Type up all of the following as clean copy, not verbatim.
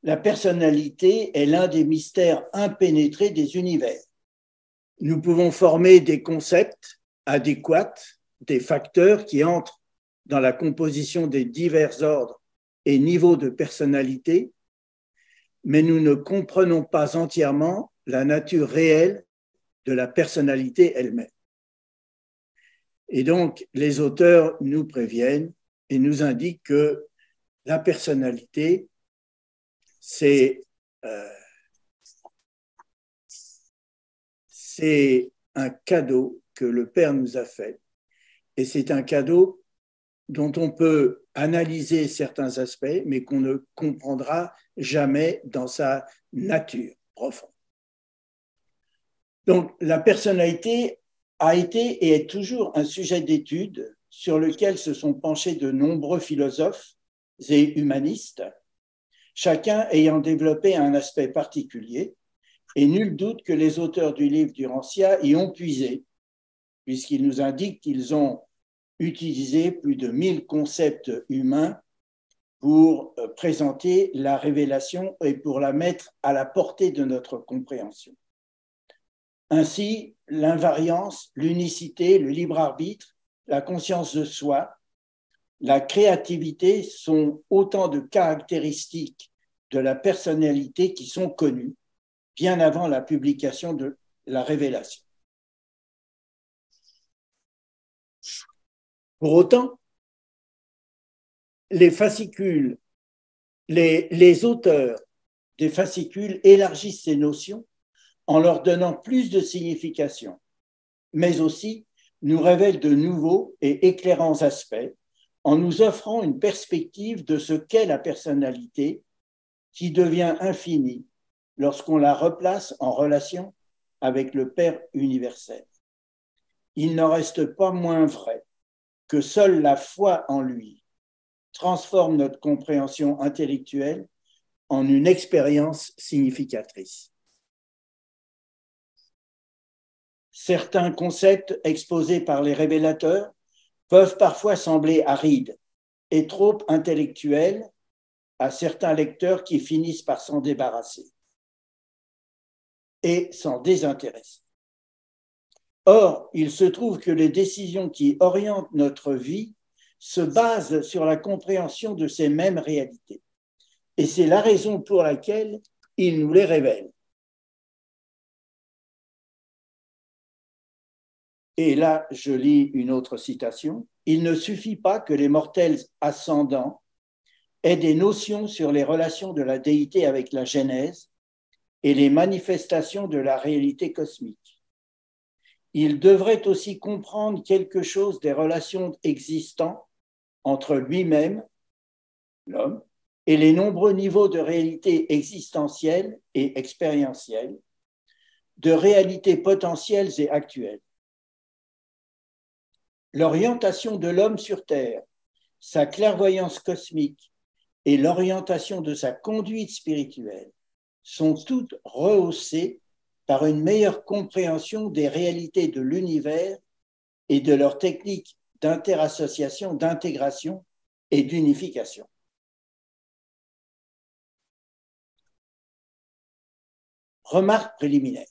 La personnalité est l'un des mystères impénétrés des univers. Nous pouvons former des concepts adéquats, des facteurs qui entrent dans la composition des divers ordres et niveaux de personnalité, mais nous ne comprenons pas entièrement la nature réelle de la personnalité elle-même. Et donc, les auteurs nous préviennent et nous indiquent que la personnalité, c'est un cadeau que le Père nous a fait. Et c'est un cadeau dont on peut analyser certains aspects, mais qu'on ne comprendra jamais dans sa nature profonde. Donc, la personnalité a été et est toujours un sujet d'étude sur lequel se sont penchés de nombreux philosophes et humanistes, chacun ayant développé un aspect particulier, et nul doute que les auteurs du livre du Rancière y ont puisé, puisqu'ils nous indiquent qu'ils ont utilisé plus de 1000 concepts humains pour présenter la révélation et pour la mettre à la portée de notre compréhension. Ainsi, l'invariance, l'unicité, le libre arbitre, la conscience de soi, la créativité sont autant de caractéristiques de la personnalité qui sont connues bien avant la publication de la révélation. Pour autant, les fascicules, les auteurs des fascicules élargissent ces notions en leur donnant plus de signification, mais aussi nous révèlent de nouveaux et éclairants aspects en nous offrant une perspective de ce qu'est la personnalité qui devient infinie lorsqu'on la replace en relation avec le Père universel. Il n'en reste pas moins vrai que seule la foi en lui transforme notre compréhension intellectuelle en une expérience significatrice. Certains concepts exposés par les révélateurs peuvent parfois sembler arides et trop intellectuels à certains lecteurs qui finissent par s'en débarrasser et s'en désintéresser. Or, il se trouve que les décisions qui orientent notre vie se basent sur la compréhension de ces mêmes réalités. Et c'est la raison pour laquelle il nous les révèle. Et là, je lis une autre citation. « Il ne suffit pas que les mortels ascendants aient des notions sur les relations de la déité avec la Genèse et les manifestations de la réalité cosmique. Il devrait aussi comprendre quelque chose des relations existantes entre lui-même, l'homme, et les nombreux niveaux de réalité existentielle et expérientielle, de réalités potentielles et actuelles. L'orientation de l'homme sur Terre, sa clairvoyance cosmique et l'orientation de sa conduite spirituelle sont toutes rehaussées par une meilleure compréhension des réalités de l'univers et de leurs techniques d'interassociation, d'intégration et d'unification. Remarque préliminaire.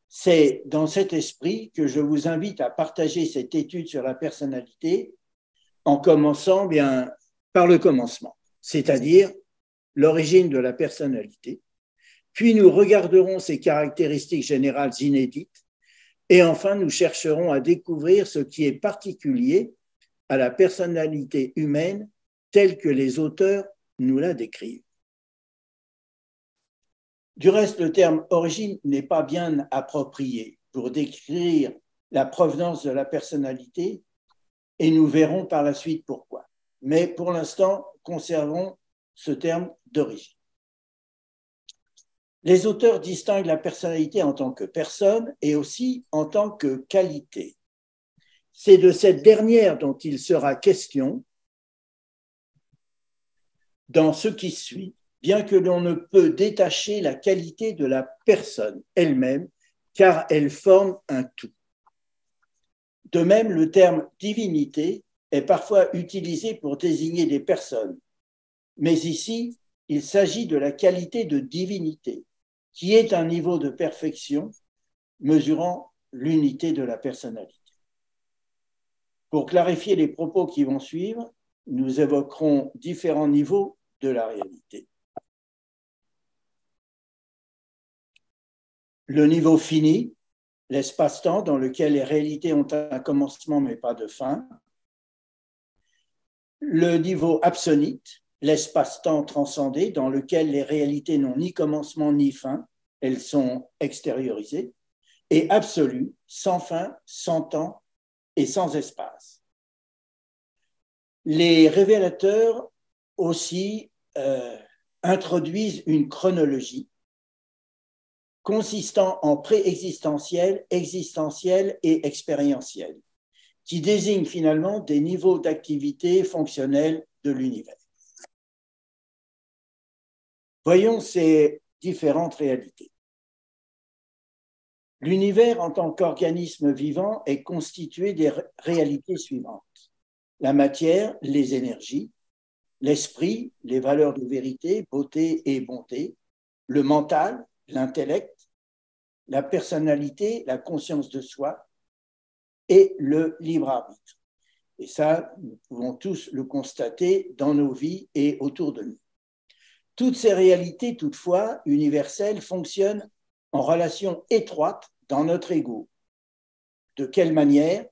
C'est dans cet esprit que je vous invite à partager cette étude sur la personnalité en commençant par le commencement, c'est-à-dire l'origine de la personnalité. Puis nous regarderons ses caractéristiques générales inédites et enfin nous chercherons à découvrir ce qui est particulier à la personnalité humaine telle que les auteurs nous la décrivent. Du reste, le terme origine n'est pas bien approprié pour décrire la provenance de la personnalité et nous verrons par la suite pourquoi. Mais pour l'instant, conservons ce terme d'origine. Les auteurs distinguent la personnalité en tant que personne et aussi en tant que qualité. C'est de cette dernière dont il sera question dans ce qui suit, bien que l'on ne peut détacher la qualité de la personne elle-même, car elle forme un tout. De même, le terme divinité est parfois utilisé pour désigner des personnes, Mais ici, il s'agit de la qualité de divinité, qui est un niveau de perfection mesurant l'unité de la personnalité. Pour clarifier les propos qui vont suivre, nous évoquerons différents niveaux de la réalité. Le niveau fini, l'espace-temps dans lequel les réalités ont un commencement mais pas de fin. Le niveau absonite, l'espace-temps transcendé dans lequel les réalités n'ont ni commencement ni fin, elles sont extériorisées. Et absolu, sans fin, sans temps et sans espace. Les révélateurs aussi introduisent une chronologie consistant en préexistentiel, existentiel et expérientiel, qui désigne finalement des niveaux d'activité fonctionnelle de l'univers. Voyons ces différentes réalités. L'univers en tant qu'organisme vivant est constitué des réalités suivantes. La matière, les énergies, l'esprit, les valeurs de vérité, beauté et bonté, le mental, l'intellect, la personnalité, la conscience de soi et le libre arbitre. Et ça, nous pouvons tous le constater dans nos vies et autour de nous. Toutes ces réalités, toutefois, universelles, fonctionnent en relation étroite dans notre ego. De quelle manière?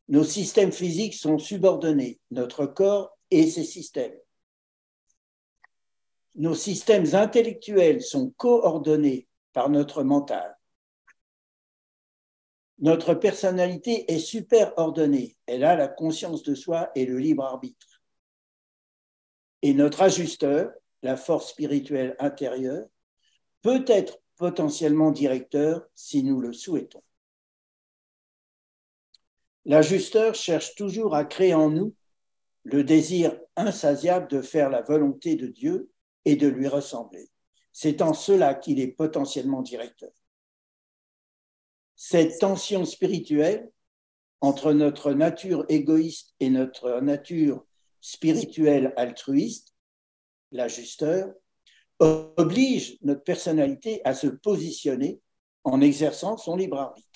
Nos systèmes physiques sont subordonnés, notre corps et ses systèmes. Nos systèmes intellectuels sont coordonnés par notre mental. Notre personnalité est super ordonnée. Elle a la conscience de soi et le libre arbitre. Et notre ajusteur, la force spirituelle intérieure, peut être potentiellement directeur si nous le souhaitons. L'ajusteur cherche toujours à créer en nous le désir insatiable de faire la volonté de Dieu et de lui ressembler. C'est en cela qu'il est potentiellement directeur. Cette tension spirituelle entre notre nature égoïste et notre nature spirituelle altruiste, l'ajusteur, oblige notre personnalité à se positionner en exerçant son libre arbitre.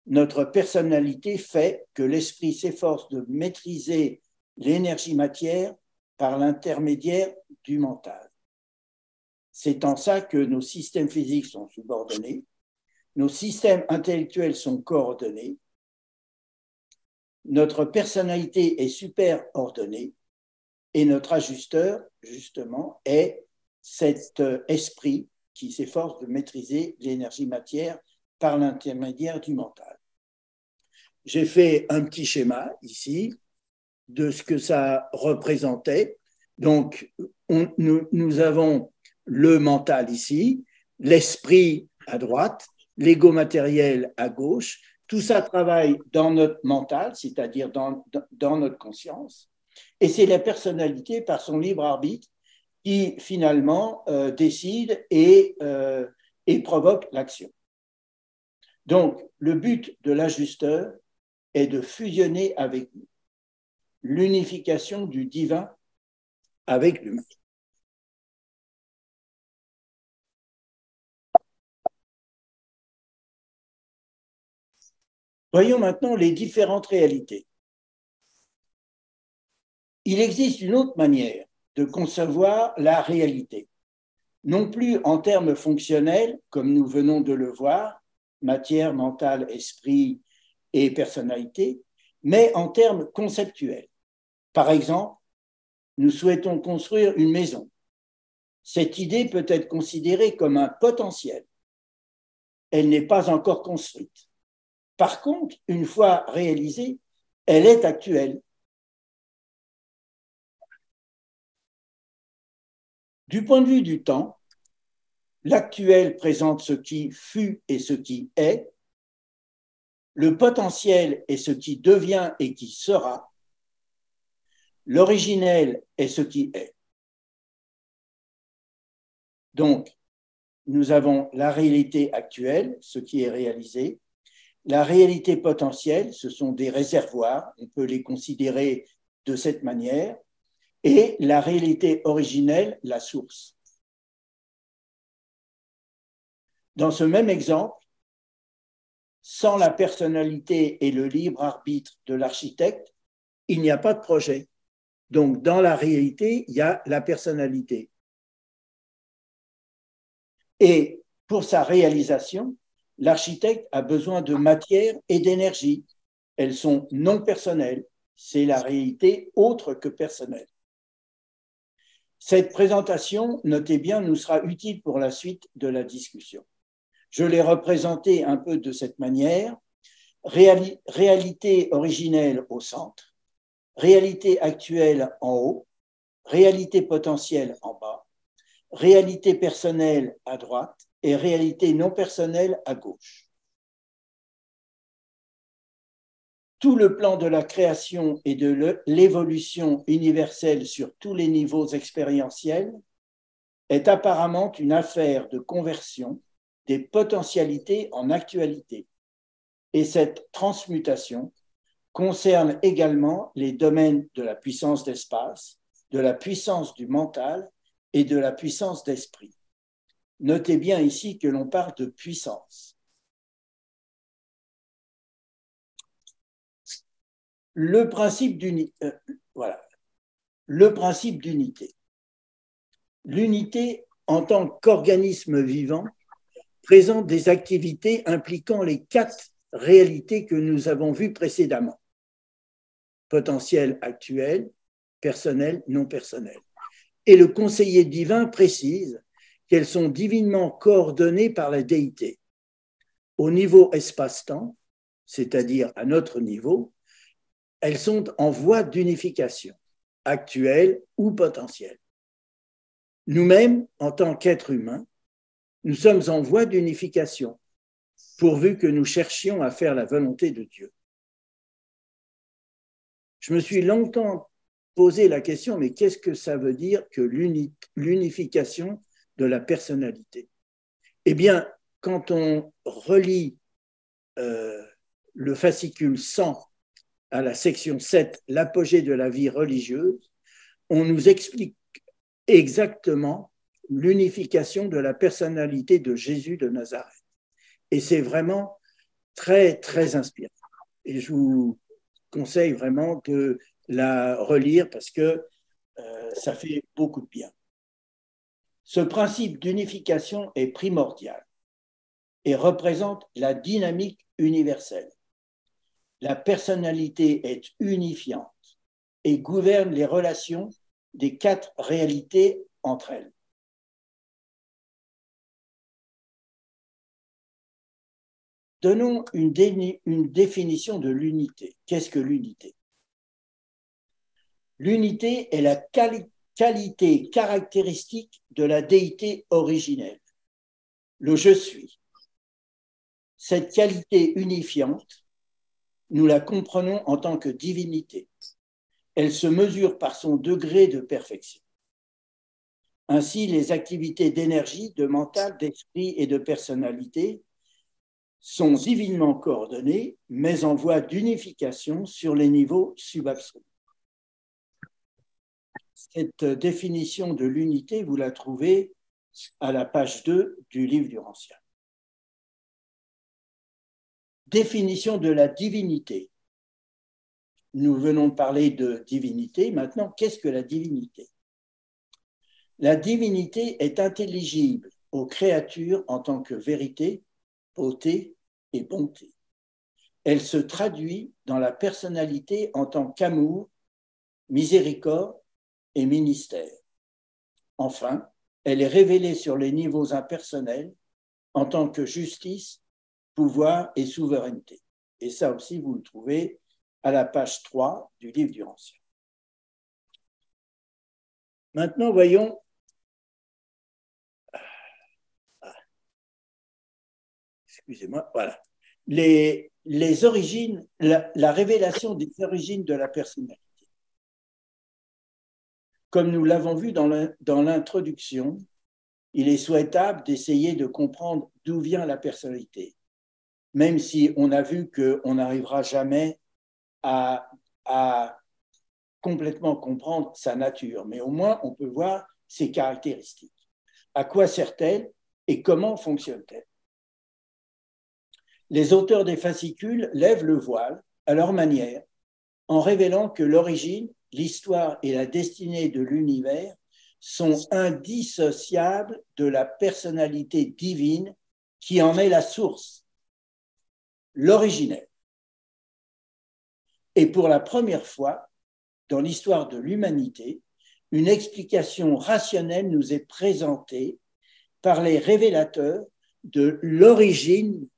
Notre personnalité fait que l'esprit s'efforce de maîtriser l'énergie matière par l'intermédiaire du mental. C'est en ça que nos systèmes physiques sont subordonnés, nos systèmes intellectuels sont coordonnés, notre personnalité est super ordonnée et notre ajusteur, justement, est cet esprit qui s'efforce de maîtriser l'énergie matière par l'intermédiaire du mental. J'ai fait un petit schéma ici de ce que ça représentait. Donc, nous avons le mental ici, l'esprit à droite, l'ego matériel à gauche. Tout ça travaille dans notre mental, c'est-à-dire dans notre conscience. Et c'est la personnalité, par son libre arbitre, qui finalement décide et provoque l'action. Donc, le but de l'ajusteur est de fusionner avec nous, l'unification du divin avec l'humain. Voyons maintenant les différentes réalités. Il existe une autre manière de concevoir la réalité, non plus en termes fonctionnels, comme nous venons de le voir, matière, mental, esprit et personnalité, mais en termes conceptuels. Par exemple, nous souhaitons construire une maison. Cette idée peut être considérée comme un potentiel. Elle n'est pas encore construite. Par contre, une fois réalisée, elle est actuelle. Du point de vue du temps, l'actuel présente ce qui fut et ce qui est, le potentiel est ce qui devient et qui sera, l'originel est ce qui est. Donc, nous avons la réalité actuelle, ce qui est réalisé, la réalité potentielle, ce sont des réservoirs, on peut les considérer de cette manière, et la réalité originelle, la source. Dans ce même exemple, sans la personnalité et le libre arbitre de l'architecte, il n'y a pas de projet. Donc, dans la réalité, il y a la personnalité. Et pour sa réalisation, l'architecte a besoin de matière et d'énergie. Elles sont non personnelles. C'est la réalité autre que personnelle. Cette présentation, notez bien, nous sera utile pour la suite de la discussion. Je l'ai représentée un peu de cette manière. Réalité originelle au centre, réalité actuelle en haut, réalité potentielle en bas, réalité personnelle à droite et réalité non personnelle à gauche. Tout le plan de la création et de l'évolution universelle sur tous les niveaux expérientiels est apparemment une affaire de conversion des potentialités en actualité. Et cette transmutation concerne également les domaines de la puissance d'espace, de la puissance du mental et de la puissance d'esprit. Notez bien ici que l'on parle de puissance. Le principe d'unité. Voilà. Le principe d'unité. L'unité, en tant qu'organisme vivant, présente des activités impliquant les 4 réalités que nous avons vues précédemment. Potentiel actuel, personnel, non personnel. Et le conseiller divin précise qu'elles sont divinement coordonnées par la déité. Au niveau espace-temps, c'est-à-dire à notre niveau, elles sont en voie d'unification, actuelle ou potentielle. Nous-mêmes, en tant qu'êtres humains, nous sommes en voie d'unification, pourvu que nous cherchions à faire la volonté de Dieu. Je me suis longtemps posé la question, mais qu'est-ce que ça veut dire que l'unification de la personnalité? Eh bien, quand on relit le fascicule 100 à la section 7, l'apogée de la vie religieuse, on nous explique exactement l'unification de la personnalité de Jésus de Nazareth. Et c'est vraiment très, très inspirant. Et je vous conseille vraiment de la relire parce que ça fait beaucoup de bien. Ce principe d'unification est primordial et représente la dynamique universelle. La personnalité est unifiante et gouverne les relations des 4 réalités entre elles. Donnons une définition de l'unité. Qu'est-ce que l'unité? L'unité est la qualité caractéristique de la déité originelle, le je suis. Cette qualité unifiante, nous la comprenons en tant que divinité. Elle se mesure par son degré de perfection. Ainsi, les activités d'énergie, de mental, d'esprit et de personnalité sont divinement coordonnées, mais en voie d'unification sur les niveaux subabsolus. Cette définition de l'unité, vous la trouvez à la page 2 du livre du Rancien. Définition de la divinité. Nous venons de parler de divinité. Maintenant, qu'est-ce que la divinité? La divinité est intelligible aux créatures en tant que vérité, beauté et bonté. Elle se traduit dans la personnalité en tant qu'amour, miséricorde et ministère. Enfin, elle est révélée sur les niveaux impersonnels en tant que justice, pouvoir et souveraineté. Et ça aussi, vous le trouvez à la page 3 du livre du Rancien. Maintenant, voyons excusez-moi, voilà. Les origines, la révélation des origines de la personnalité. Comme nous l'avons vu dans l'introduction, il est souhaitable d'essayer de comprendre d'où vient la personnalité, même si on a vu qu'on n'arrivera jamais à complètement comprendre sa nature, mais au moins on peut voir ses caractéristiques. À quoi sert-elle et comment fonctionne-t-elle? Les auteurs des fascicules lèvent le voile à leur manière en révélant que l'origine, l'histoire et la destinée de l'univers sont indissociables de la personnalité divine qui en est la source, l'originel. Et pour la première fois dans l'histoire de l'humanité, une explication rationnelle nous est présentée par les révélateurs de l'origine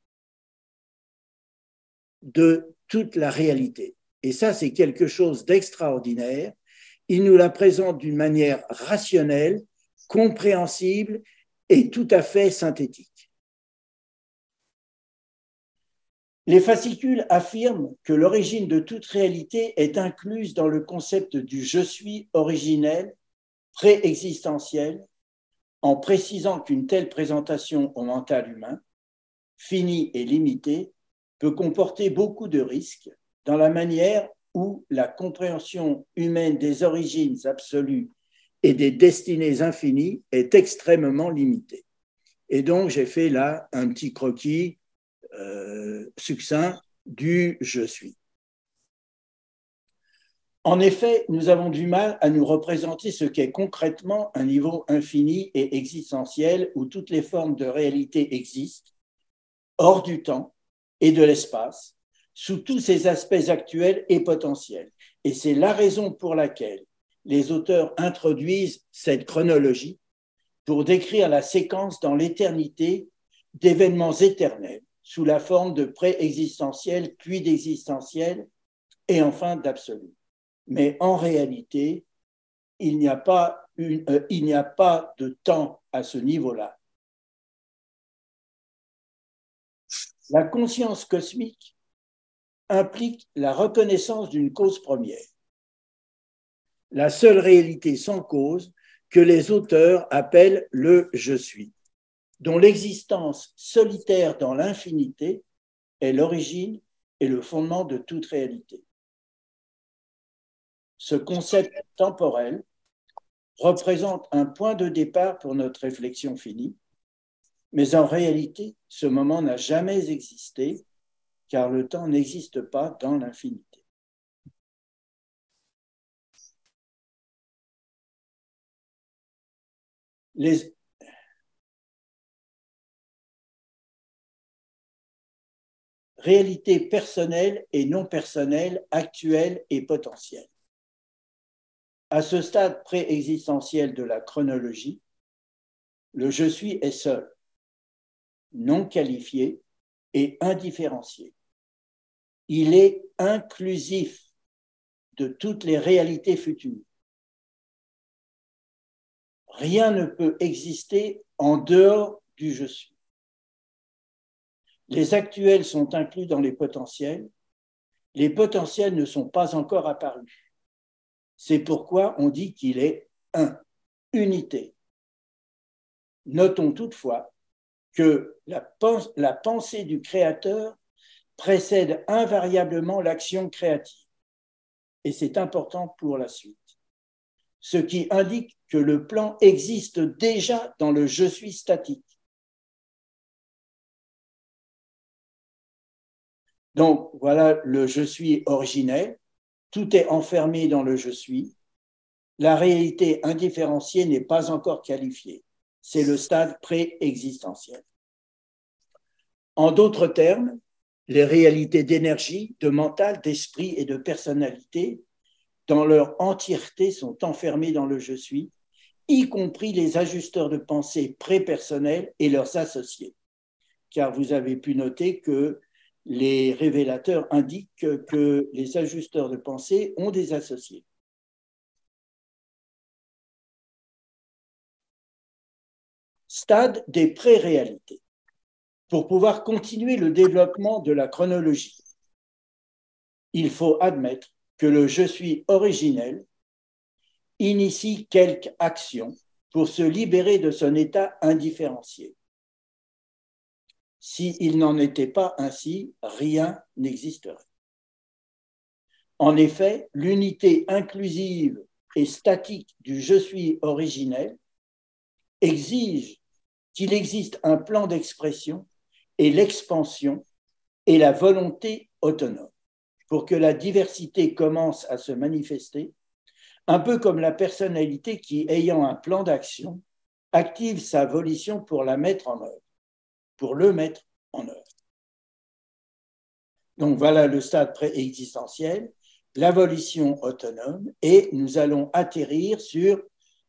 de toute la réalité. Et ça, c'est quelque chose d'extraordinaire. Il nous la présente d'une manière rationnelle, compréhensible et tout à fait synthétique. Les fascicules affirment que l'origine de toute réalité est incluse dans le concept du « je suis » originel, préexistentiel, en précisant qu'une telle présentation au mental humain, finie et limitée, peut comporter beaucoup de risques dans la manière où la compréhension humaine des origines absolues et des destinées infinies est extrêmement limitée. Et donc, j'ai fait là un petit croquis succinct du « je suis ». En effet, nous avons du mal à nous représenter ce qu'est concrètement un niveau infini et existentiel où toutes les formes de réalité existent, hors du temps et de l'espace, sous tous ses aspects actuels et potentiels. Et c'est la raison pour laquelle les auteurs introduisent cette chronologie pour décrire la séquence dans l'éternité d'événements éternels sous la forme de préexistentiel, puis d'existentiel et enfin d'absolu. Mais en réalité, il n'y a pas de temps à ce niveau-là. La conscience cosmique implique la reconnaissance d'une cause première, la seule réalité sans cause que les auteurs appellent le « je suis », dont l'existence solitaire dans l'infinité est l'origine et le fondement de toute réalité. Ce concept temporel représente un point de départ pour notre réflexion finie, mais en réalité, ce moment n'a jamais existé, car le temps n'existe pas dans l'infinité. Les réalités personnelles et non personnelles, actuelles et potentielles. À ce stade préexistentiel de la chronologie, le « je suis » est seul, non qualifié et indifférencié. Il est inclusif de toutes les réalités futures. Rien ne peut exister en dehors du « je suis ». Les actuels sont inclus dans les potentiels ne sont pas encore apparus. C'est pourquoi on dit qu'il est un, unité. Notons toutefois que la pensée du créateur précède invariablement l'action créative. Et c'est important pour la suite. Ce qui indique que le plan existe déjà dans le « je suis » statique. Donc, voilà le « je suis » originel. Tout est enfermé dans le « je suis ». La réalité indifférenciée n'est pas encore qualifiée. C'est le stade préexistentiel. En d'autres termes, les réalités d'énergie, de mental, d'esprit et de personnalité, dans leur entièreté, sont enfermées dans le « je suis », y compris les ajusteurs de pensée prépersonnels et leurs associés. Car vous avez pu noter que les révélateurs indiquent que les ajusteurs de pensée ont des associés. Stade des pré-réalités. Pour pouvoir continuer le développement de la chronologie, il faut admettre que le « je suis » originel initie quelque action pour se libérer de son état indifférencié. S'il n'en était pas ainsi, rien n'existerait. En effet, l'unité inclusive et statique du je suis originel exige qu'il existe un plan d'expression et l'expansion et la volonté autonome pour que la diversité commence à se manifester, un peu comme la personnalité qui, ayant un plan d'action, active sa volition pour la mettre en œuvre, pour le mettre en œuvre. Donc voilà le stade préexistentiel, la volition autonome, et nous allons atterrir sur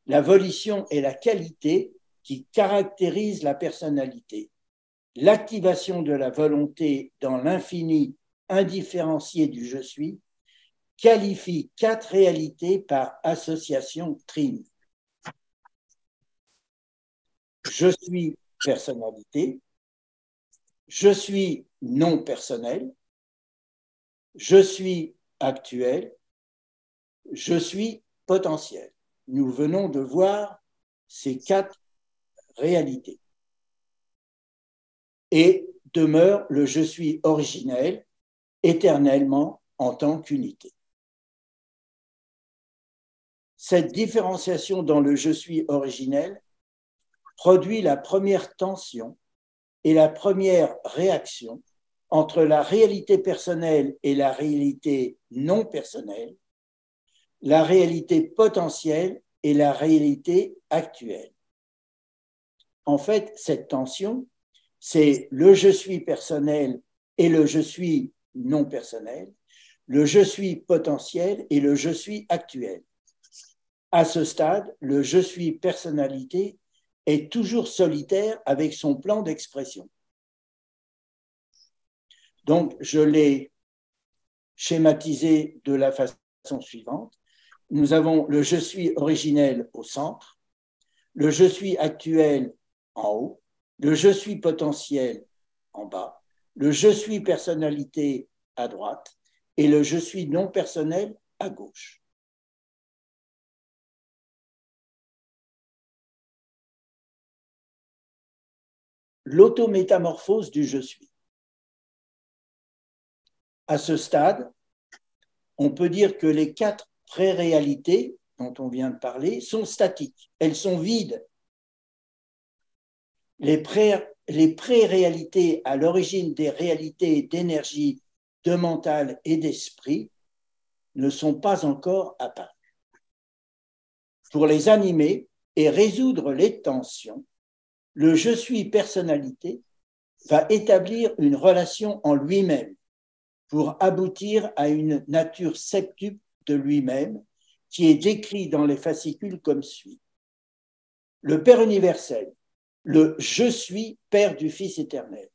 la volition et la qualité qui caractérisent la personnalité. L'activation de la volonté dans l'infini indifférencié du je suis qualifie 4 réalités par association trine. Je suis personnalité, je suis non personnel, je suis actuel, je suis potentiel. Nous venons de voir ces 4 réalités. Et demeure le je suis originel éternellement en tant qu'unité. Cette différenciation dans le je suis originel produit la première tension et la première réaction entre la réalité personnelle et la réalité non personnelle, la réalité potentielle et la réalité actuelle. En fait, cette tension, c'est le je suis personnel et le je suis non personnel, le je suis potentiel et le je suis actuel. À ce stade, le je suis personnalité est toujours solitaire avec son plan d'expression. Donc, je l'ai schématisé de la façon suivante. Nous avons le je suis originel au centre, le je suis actuel en haut, le je suis potentiel en bas, le je suis personnalité à droite et le je suis non personnel à gauche. L'autométamorphose du je suis. À ce stade, on peut dire que les 4 pré-réalités dont on vient de parler sont statiques, elles sont vides. Les pré-réalités à l'origine des réalités d'énergie, de mental et d'esprit ne sont pas encore apparues. Pour les animer et résoudre les tensions, le je suis personnalité va établir une relation en lui-même pour aboutir à une nature septuple de lui-même qui est décrit dans les fascicules comme suit. Le Père universel, le je suis Père du Fils éternel.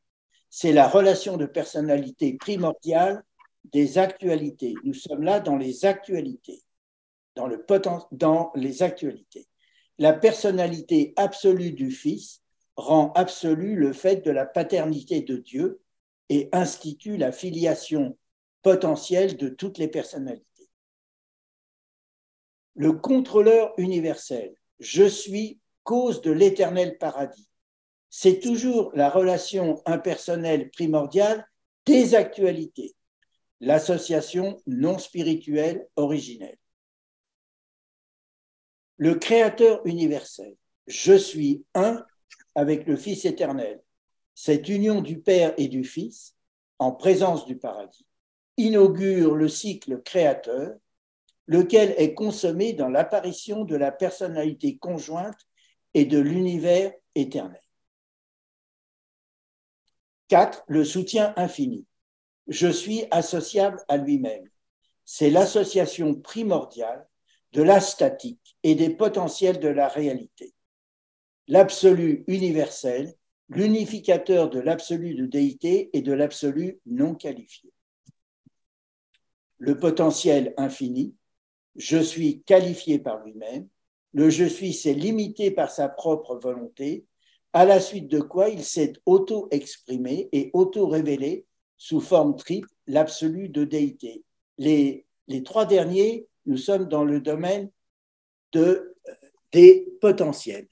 C'est la relation de personnalité primordiale des actualités. Nous sommes là dans les actualités, dans les actualités. La personnalité absolue du Fils rend absolu le fait de la paternité de Dieu et institue la filiation potentielle de toutes les personnalités. Le contrôleur universel, je suis cause de l'éternel paradis. C'est toujours la relation impersonnelle primordiale des actualités, l'association non spirituelle originelle. Le créateur universel, je suis un avec le Fils éternel. Cette union du Père et du Fils, en présence du paradis, inaugure le cycle créateur, lequel est consommé dans l'apparition de la personnalité conjointe et de l'univers éternel. 4. Le soutien infini. Je suis associable à lui-même. C'est l'association primordiale de la statique et des potentiels de la réalité. L'absolu universel, l'unificateur de l'absolu de déité et de l'absolu non qualifié. Le potentiel infini, je suis qualifié par lui-même, le je suis s'est limité par sa propre volonté, à la suite de quoi il s'est auto-exprimé et auto-révélé sous forme triple l'absolu de déité. Les 3 derniers, nous sommes dans le domaine des potentiels.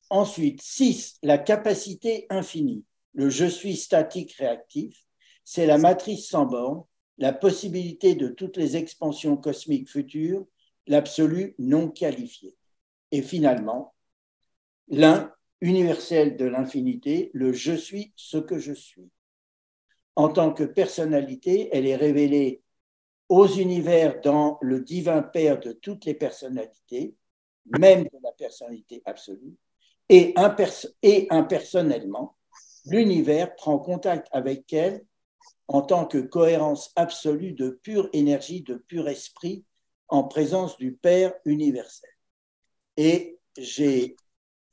Ensuite, 6, la capacité infinie. Le je suis statique réactif, c'est la matrice sans borne la possibilité de toutes les expansions cosmiques futures, l'absolu non qualifié. Et finalement, l'un universel de l'infinité, le je suis ce que je suis. En tant que personnalité, elle est révélée aux univers dans le divin Père de toutes les personnalités, même de la personnalité absolue, et impersonnellement, l'univers prend contact avec elle en tant que cohérence absolue de pure énergie, de pur esprit, en présence du Père universel. Et j'ai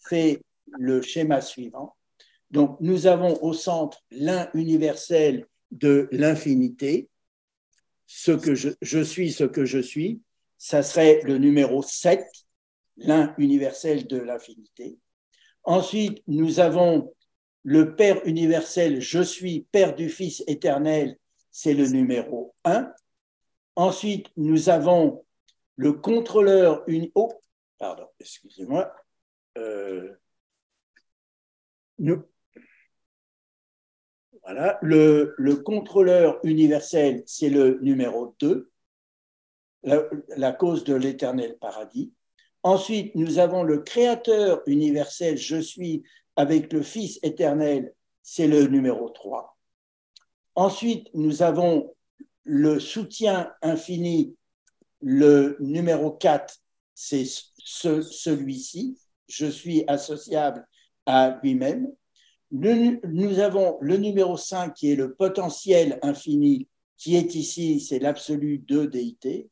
fait le schéma suivant. Donc, nous avons au centre l'un universel de l'infinité, ce que je suis ce que je suis, ça serait le numéro 7, l'un universel de l'infinité. Ensuite, nous avons le Père universel, je suis Père du Fils éternel, c'est le numéro 1. Ensuite, nous avons le contrôleur oh, pardon, excusez-moi. Voilà, le contrôleur universel, c'est le numéro 2, la cause de l'éternel paradis. Ensuite, nous avons le créateur universel, je suis avec le Fils éternel, c'est le numéro 3. Ensuite, nous avons le soutien infini, le numéro 4, c'est celui-ci, je suis associable à lui-même. Nous avons le numéro 5 qui est le potentiel infini, qui est ici, c'est l'absolu de déité.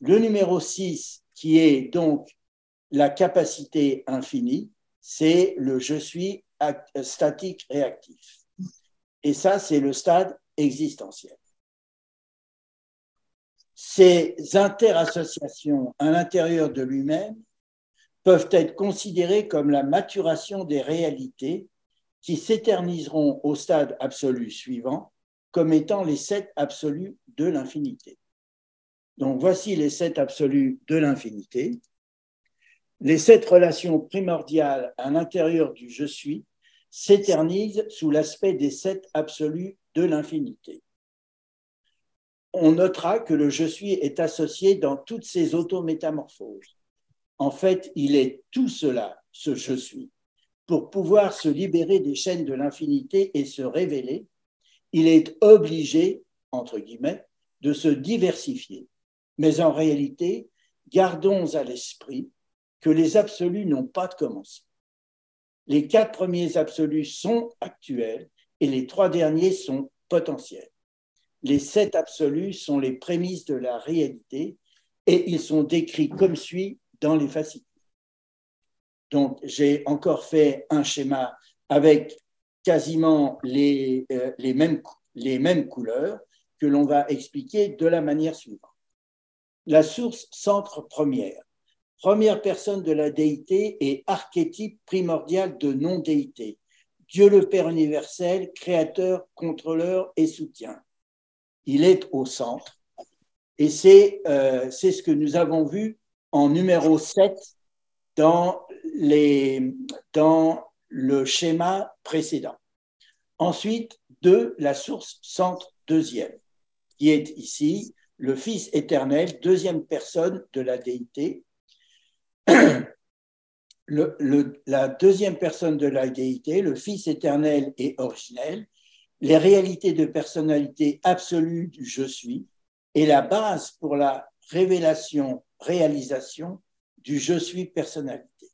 Le numéro 6 qui est donc la capacité infinie, c'est le je suis statique réactif. Et ça, c'est le stade existentiel. Ces interassociations à l'intérieur de lui-même peuvent être considérées comme la maturation des réalités qui s'éterniseront au stade absolu suivant comme étant les 7 absolus de l'infinité. Donc voici les 7 absolus de l'infinité. Les 7 relations primordiales à l'intérieur du je suis s'éternisent sous l'aspect des 7 absolus de l'infinité. On notera que le je suis est associé dans toutes ces autométamorphoses. En fait, il est tout cela, ce je suis. Pour pouvoir se libérer des chaînes de l'infinité et se révéler, il est obligé, entre guillemets, de se diversifier. Mais en réalité, gardons à l'esprit que les absolus n'ont pas de commencement. Les 4 premiers absolus sont actuels et les 3 derniers sont potentiels. Les 7 absolus sont les prémices de la réalité et ils sont décrits comme suit dans les fascicules. Donc, j'ai encore fait un schéma avec quasiment les mêmes couleurs que l'on va expliquer de la manière suivante. La source centre première. Première personne de la déité et archétype primordial de non-déité. Dieu le Père universel, créateur, contrôleur et soutien. Il est au centre et c'est ce que nous avons vu en numéro 7 dans le schéma précédent. Ensuite, 2, la source centre deuxième, qui est ici le Fils éternel, deuxième personne de la déité. La deuxième personne de la déité, le Fils éternel et originel, les réalités de personnalité absolue du je suis et la base pour la révélation, réalisation du je suis personnalité.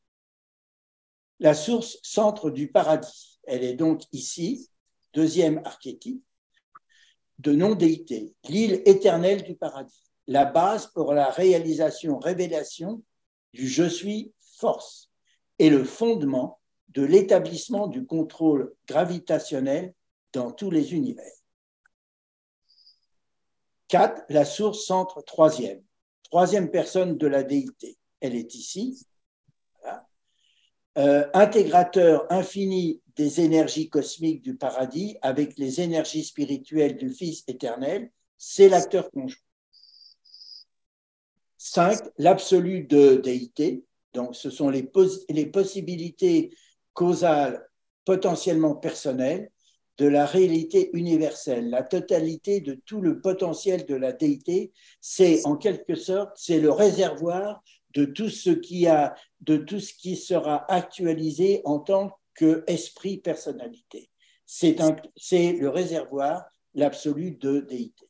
La source centre du paradis, elle est donc ici, deuxième archétype, de non-déité, l'île éternelle du paradis, la base pour la réalisation, révélation du je suis force et le fondement de l'établissement du contrôle gravitationnel dans tous les univers. 4, la source centre troisième personne de la déité, elle est ici, intégrateur infini des énergies cosmiques du paradis avec les énergies spirituelles du Fils éternel, c'est l'acteur conjoint. 5, l'absolu de déité, donc ce sont les possibilités causales potentiellement personnelles de la réalité universelle, la totalité de tout le potentiel de la déité, c'est en quelque sorte, c'est le réservoir de tout ce qui sera actualisé en tant qu'esprit personnalité. C'est le réservoir, l'absolu de déité.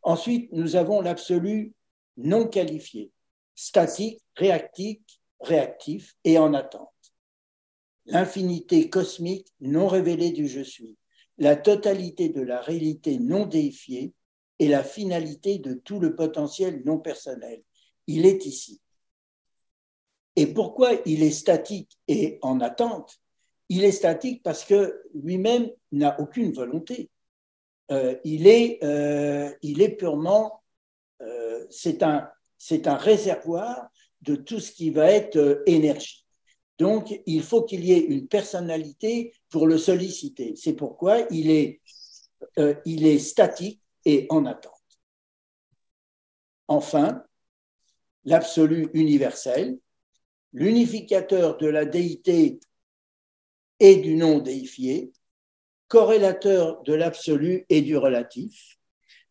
Ensuite, nous avons l'absolu non qualifié, statique, réactif et en attente. L'infinité cosmique non révélée du je suis, la totalité de la réalité non déifiée et la finalité de tout le potentiel non personnel. Il est ici. Et pourquoi il est statique et en attente? Il est statique parce que lui-même n'a aucune volonté. Il est purement, c'est un réservoir de tout ce qui va être énergie. Donc, il faut qu'il y ait une personnalité pour le solliciter. C'est pourquoi il est statique et en attente. Enfin, l'absolu universel, l'unificateur de la déité et du non déifié, corrélateur de l'absolu et du relatif,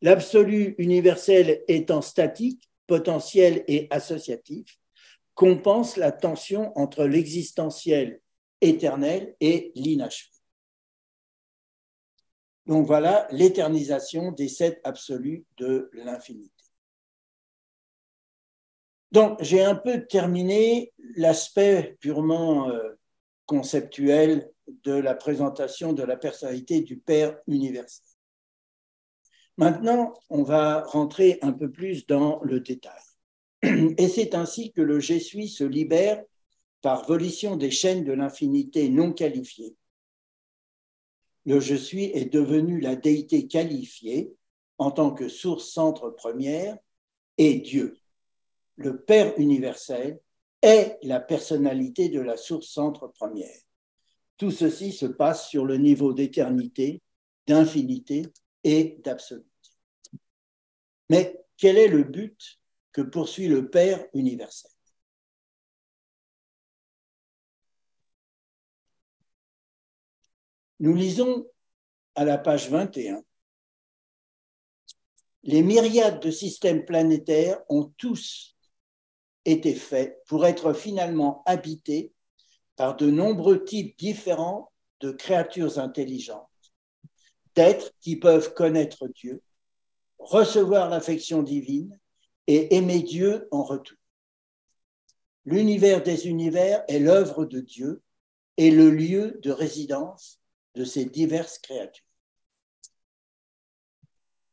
l'absolu universel étant statique, potentiel et associatif, compense la tension entre l'existentiel éternel et l'inachevé. Donc voilà l'éternisation des sept absolus de l'infinité. Donc j'ai un peu terminé l'aspect purement conceptuel de la présentation de la personnalité du Père universel. Maintenant, on va rentrer un peu plus dans le détail. Et c'est ainsi que le je suis se libère par volition des chaînes de l'infinité non qualifiée. Le je suis est devenu la déité qualifiée en tant que source centre première et Dieu. Le Père universel est la personnalité de la source centre première. Tout ceci se passe sur le niveau d'éternité, d'infinité et d'absoluté. Mais quel est le but que poursuit le Père universel? Nous lisons à la page 21, les myriades de systèmes planétaires ont tous été faits pour être finalement habités par de nombreux types différents de créatures intelligentes, d'êtres qui peuvent connaître Dieu, recevoir l'affection divine et aimer Dieu en retour. L'univers des univers est l'œuvre de Dieu et le lieu de résidence de ces diverses créatures.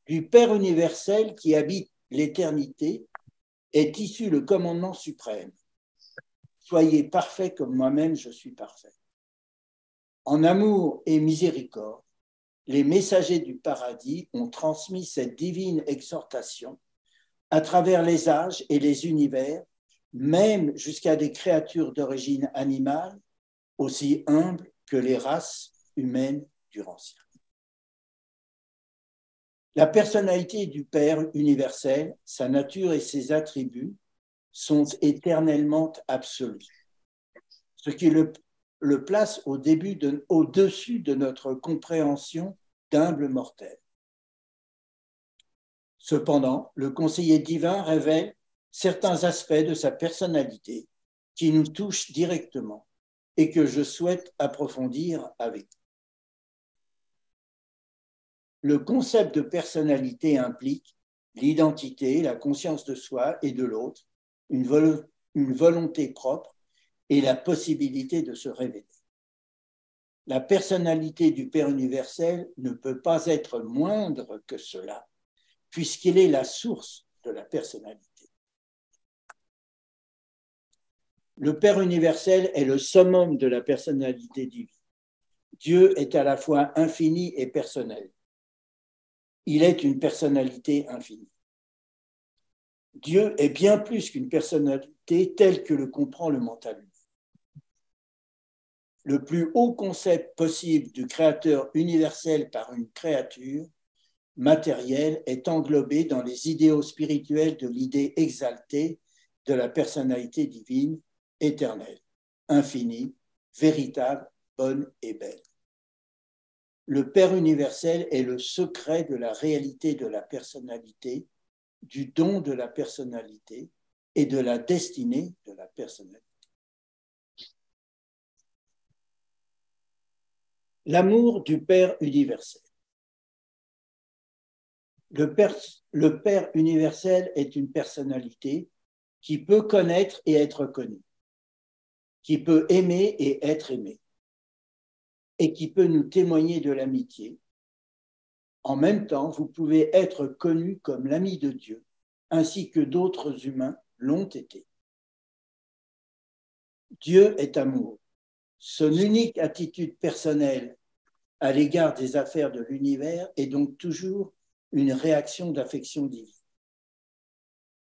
Du Père universel qui habite l'éternité est issu le commandement suprême. Soyez parfaits comme moi-même je suis parfait. En amour et miséricorde, les messagers du paradis ont transmis cette divine exhortation à travers les âges et les univers, même jusqu'à des créatures d'origine animale, aussi humbles que les races humaines du ancien. La personnalité du Père universel, sa nature et ses attributs sont éternellement absolus, ce qui le place au-dessus de notre compréhension d'humble mortel. Cependant, le conseiller divin révèle certains aspects de sa personnalité qui nous touchent directement et que je souhaite approfondir avec vous. Le concept de personnalité implique l'identité, la conscience de soi et de l'autre, une volonté propre et la possibilité de se révéler. La personnalité du Père universel ne peut pas être moindre que cela, puisqu'il est la source de la personnalité. Le Père universel est le summum de la personnalité divine. Dieu est à la fois infini et personnel. Il est une personnalité infinie. Dieu est bien plus qu'une personnalité telle que le comprend le mental humain. Le plus haut concept possible du créateur universel par une créature matérielle est englobé dans les idéaux spirituels de l'idée exaltée de la personnalité divine, éternelle, infinie, véritable, bonne et belle. Le Père universel est le secret de la réalité de la personnalité, du don de la personnalité et de la destinée de la personnalité. L'amour du Père universel. Le Père universel est une personnalité qui peut connaître et être connue, qui peut aimer et être aimé, et qui peut nous témoigner de l'amitié. En même temps, vous pouvez être connu comme l'ami de Dieu, ainsi que d'autres humains l'ont été. Dieu est amour. Son unique attitude personnelle à l'égard des affaires de l'univers est donc toujours une réaction d'affection divine.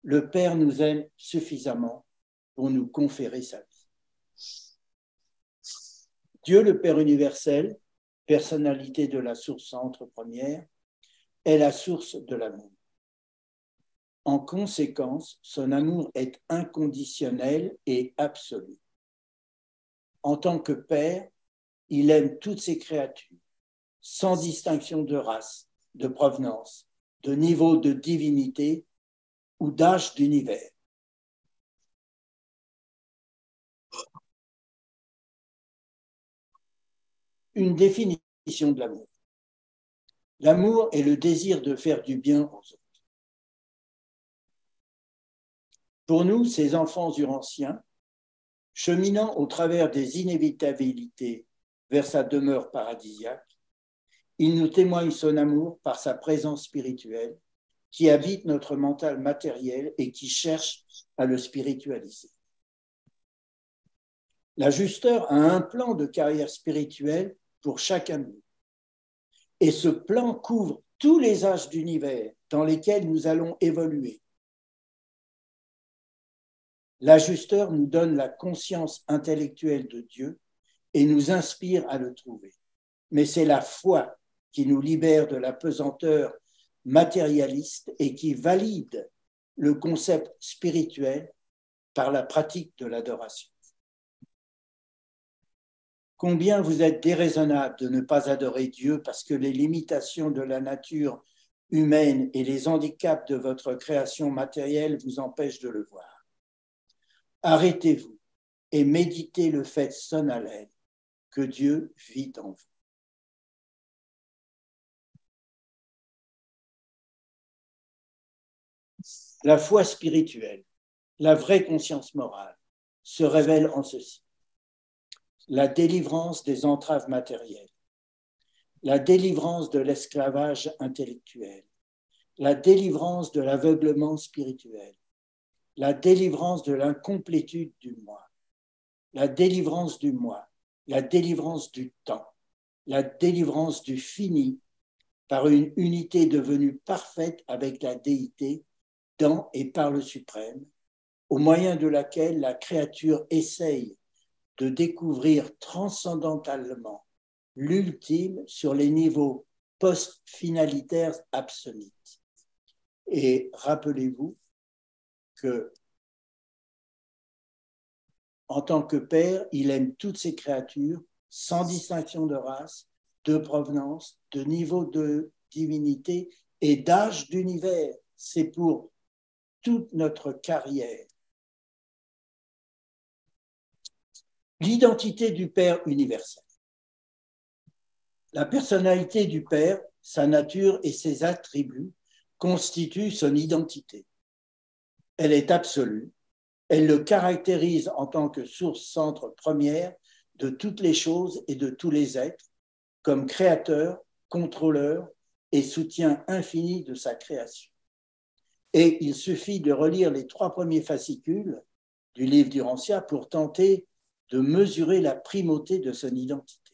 Le Père nous aime suffisamment pour nous conférer sa vie. Dieu, le Père universel, personnalité de la source centre première, est la source de l'amour. En conséquence, son amour est inconditionnel et absolu. En tant que Père, il aime toutes ses créatures, sans distinction de race, de provenance, de niveau de divinité ou d'âge d'univers. Une définition de l'amour. L'amour est le désir de faire du bien aux autres. Pour nous, ces enfants uranciens, cheminant au travers des inévitabilités vers sa demeure paradisiaque, il nous témoigne son amour par sa présence spirituelle qui habite notre mental matériel et qui cherche à le spiritualiser. L'ajusteur a un plan de carrière spirituelle pour chacun de nous. Et ce plan couvre tous les âges d'univers dans lesquels nous allons évoluer. L'ajusteur nous donne la conscience intellectuelle de Dieu et nous inspire à le trouver. Mais c'est la foi qui nous libère de la pesanteur matérialiste et qui valide le concept spirituel par la pratique de l'adoration. Combien vous êtes déraisonnable de ne pas adorer Dieu parce que les limitations de la nature humaine et les handicaps de votre création matérielle vous empêchent de le voir. Arrêtez-vous et méditez le fait solennel que Dieu vit en vous. La foi spirituelle, la vraie conscience morale, se révèle en ceci. La délivrance des entraves matérielles, la délivrance de l'esclavage intellectuel, la délivrance de l'aveuglement spirituel, la délivrance de l'incomplétude du moi, la délivrance du moi, la délivrance du temps, la délivrance du fini par une unité devenue parfaite avec la déité dans et par le suprême, au moyen de laquelle la créature essaye de découvrir transcendentalement l'ultime sur les niveaux post-finalitaires absoluts. Et rappelez-vous que, en tant que Père, il aime toutes ses créatures sans distinction de race, de provenance, de niveau de divinité et d'âge d'univers. C'est pour toute notre carrière. L'identité du Père universel. La personnalité du Père, sa nature et ses attributs constituent son identité. Elle est absolue. Elle le caractérise en tant que source centre première de toutes les choses et de tous les êtres, comme créateur, contrôleur et soutien infini de sa création. Et il suffit de relire les 3 premiers fascicules du livre d'Urantia pour tenter de mesurer la primauté de son identité.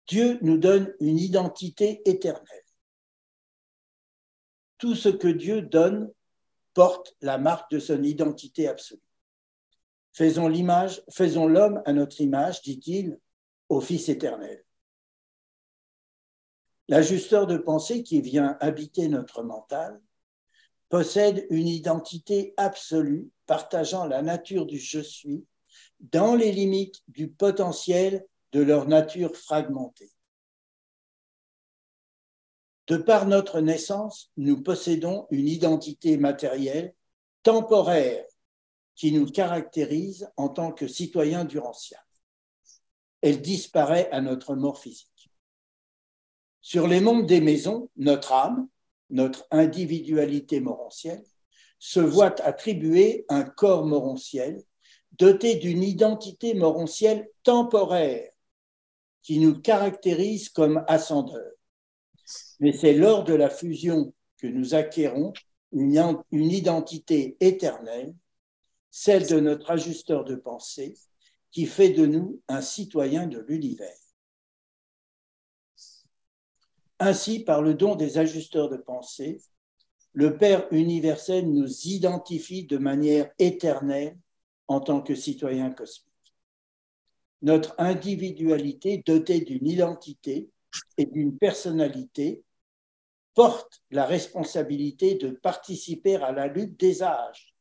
Dieu nous donne une identité éternelle. Tout ce que Dieu donne porte la marque de son identité absolue. Faisons l'homme à notre image, dit-il, au Fils éternel. L'ajusteur de pensée qui vient habiter notre mental possède une identité absolue partageant la nature du je suis dans les limites du potentiel de leur nature fragmentée. De par notre naissance, nous possédons une identité matérielle, temporaire, qui nous caractérise en tant que citoyens duranciens. Elle disparaît à notre mort physique. Sur les mondes des maisons, notre âme, notre individualité morontielle, se voit attribuer un corps morontiel doté d'une identité morontielle temporaire qui nous caractérise comme ascendeurs. Mais c'est lors de la fusion que nous acquérons une identité éternelle, celle de notre ajusteur de pensée, qui fait de nous un citoyen de l'univers. Ainsi, par le don des ajusteurs de pensée, le Père universel nous identifie de manière éternelle en tant que citoyens cosmiques. Notre individualité dotée d'une identité et d'une personnalité porte la responsabilité de participer à la lutte des âges.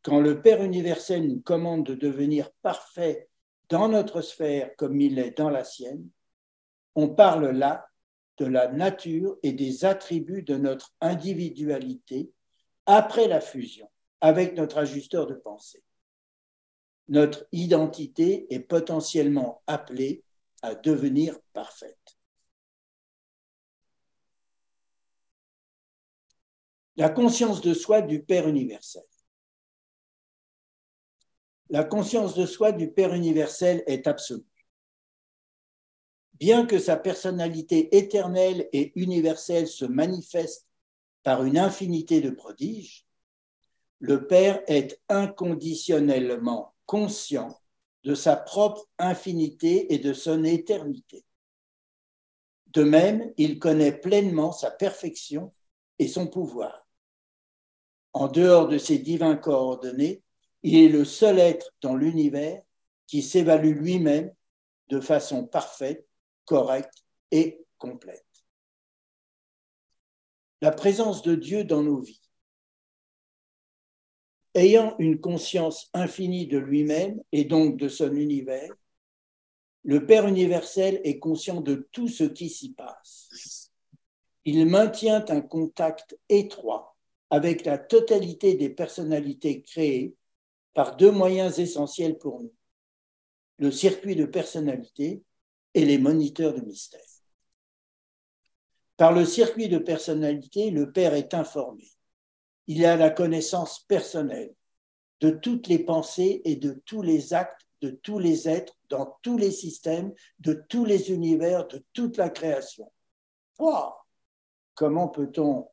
Quand le Père universel nous commande de devenir parfait dans notre sphère comme il est dans la sienne, on parle là de la nature et des attributs de notre individualité après la fusion avec notre ajusteur de pensée. Notre identité est potentiellement appelée à devenir parfaite. La conscience de soi du Père universel. La conscience de soi du Père universel est absolue. Bien que sa personnalité éternelle et universelle se manifeste par une infinité de prodiges, le Père est inconditionnellement conscient de sa propre infinité et de son éternité. De même, il connaît pleinement sa perfection et son pouvoir. En dehors de ses divins coordonnées, il est le seul être dans l'univers qui s'évalue lui-même de façon parfaite, correcte et complète. La présence de Dieu dans nos vies. Ayant une conscience infinie de lui-même et donc de son univers, le Père universel est conscient de tout ce qui s'y passe. Il maintient un contact étroit avec la totalité des personnalités créées par deux moyens essentiels pour nous, le circuit de personnalité et les moniteurs de mystère. Par le circuit de personnalité, le Père est informé. Il a la connaissance personnelle de toutes les pensées et de tous les actes de tous les êtres dans tous les systèmes, de tous les univers, de toute la création. Wow! Comment peut-on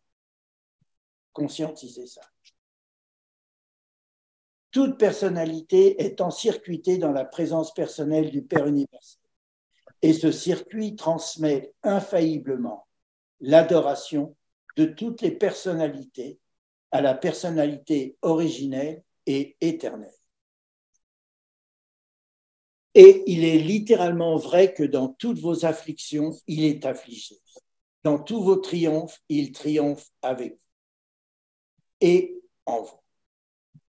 conscientiser ça? Toute personnalité étant circuitée dans la présence personnelle du Père universel. Et ce circuit transmet infailliblement l'adoration de toutes les personnalités à la personnalité originelle et éternelle. Et il est littéralement vrai que dans toutes vos afflictions, il est affligé. Dans tous vos triomphes, il triomphe avec vous et en vous.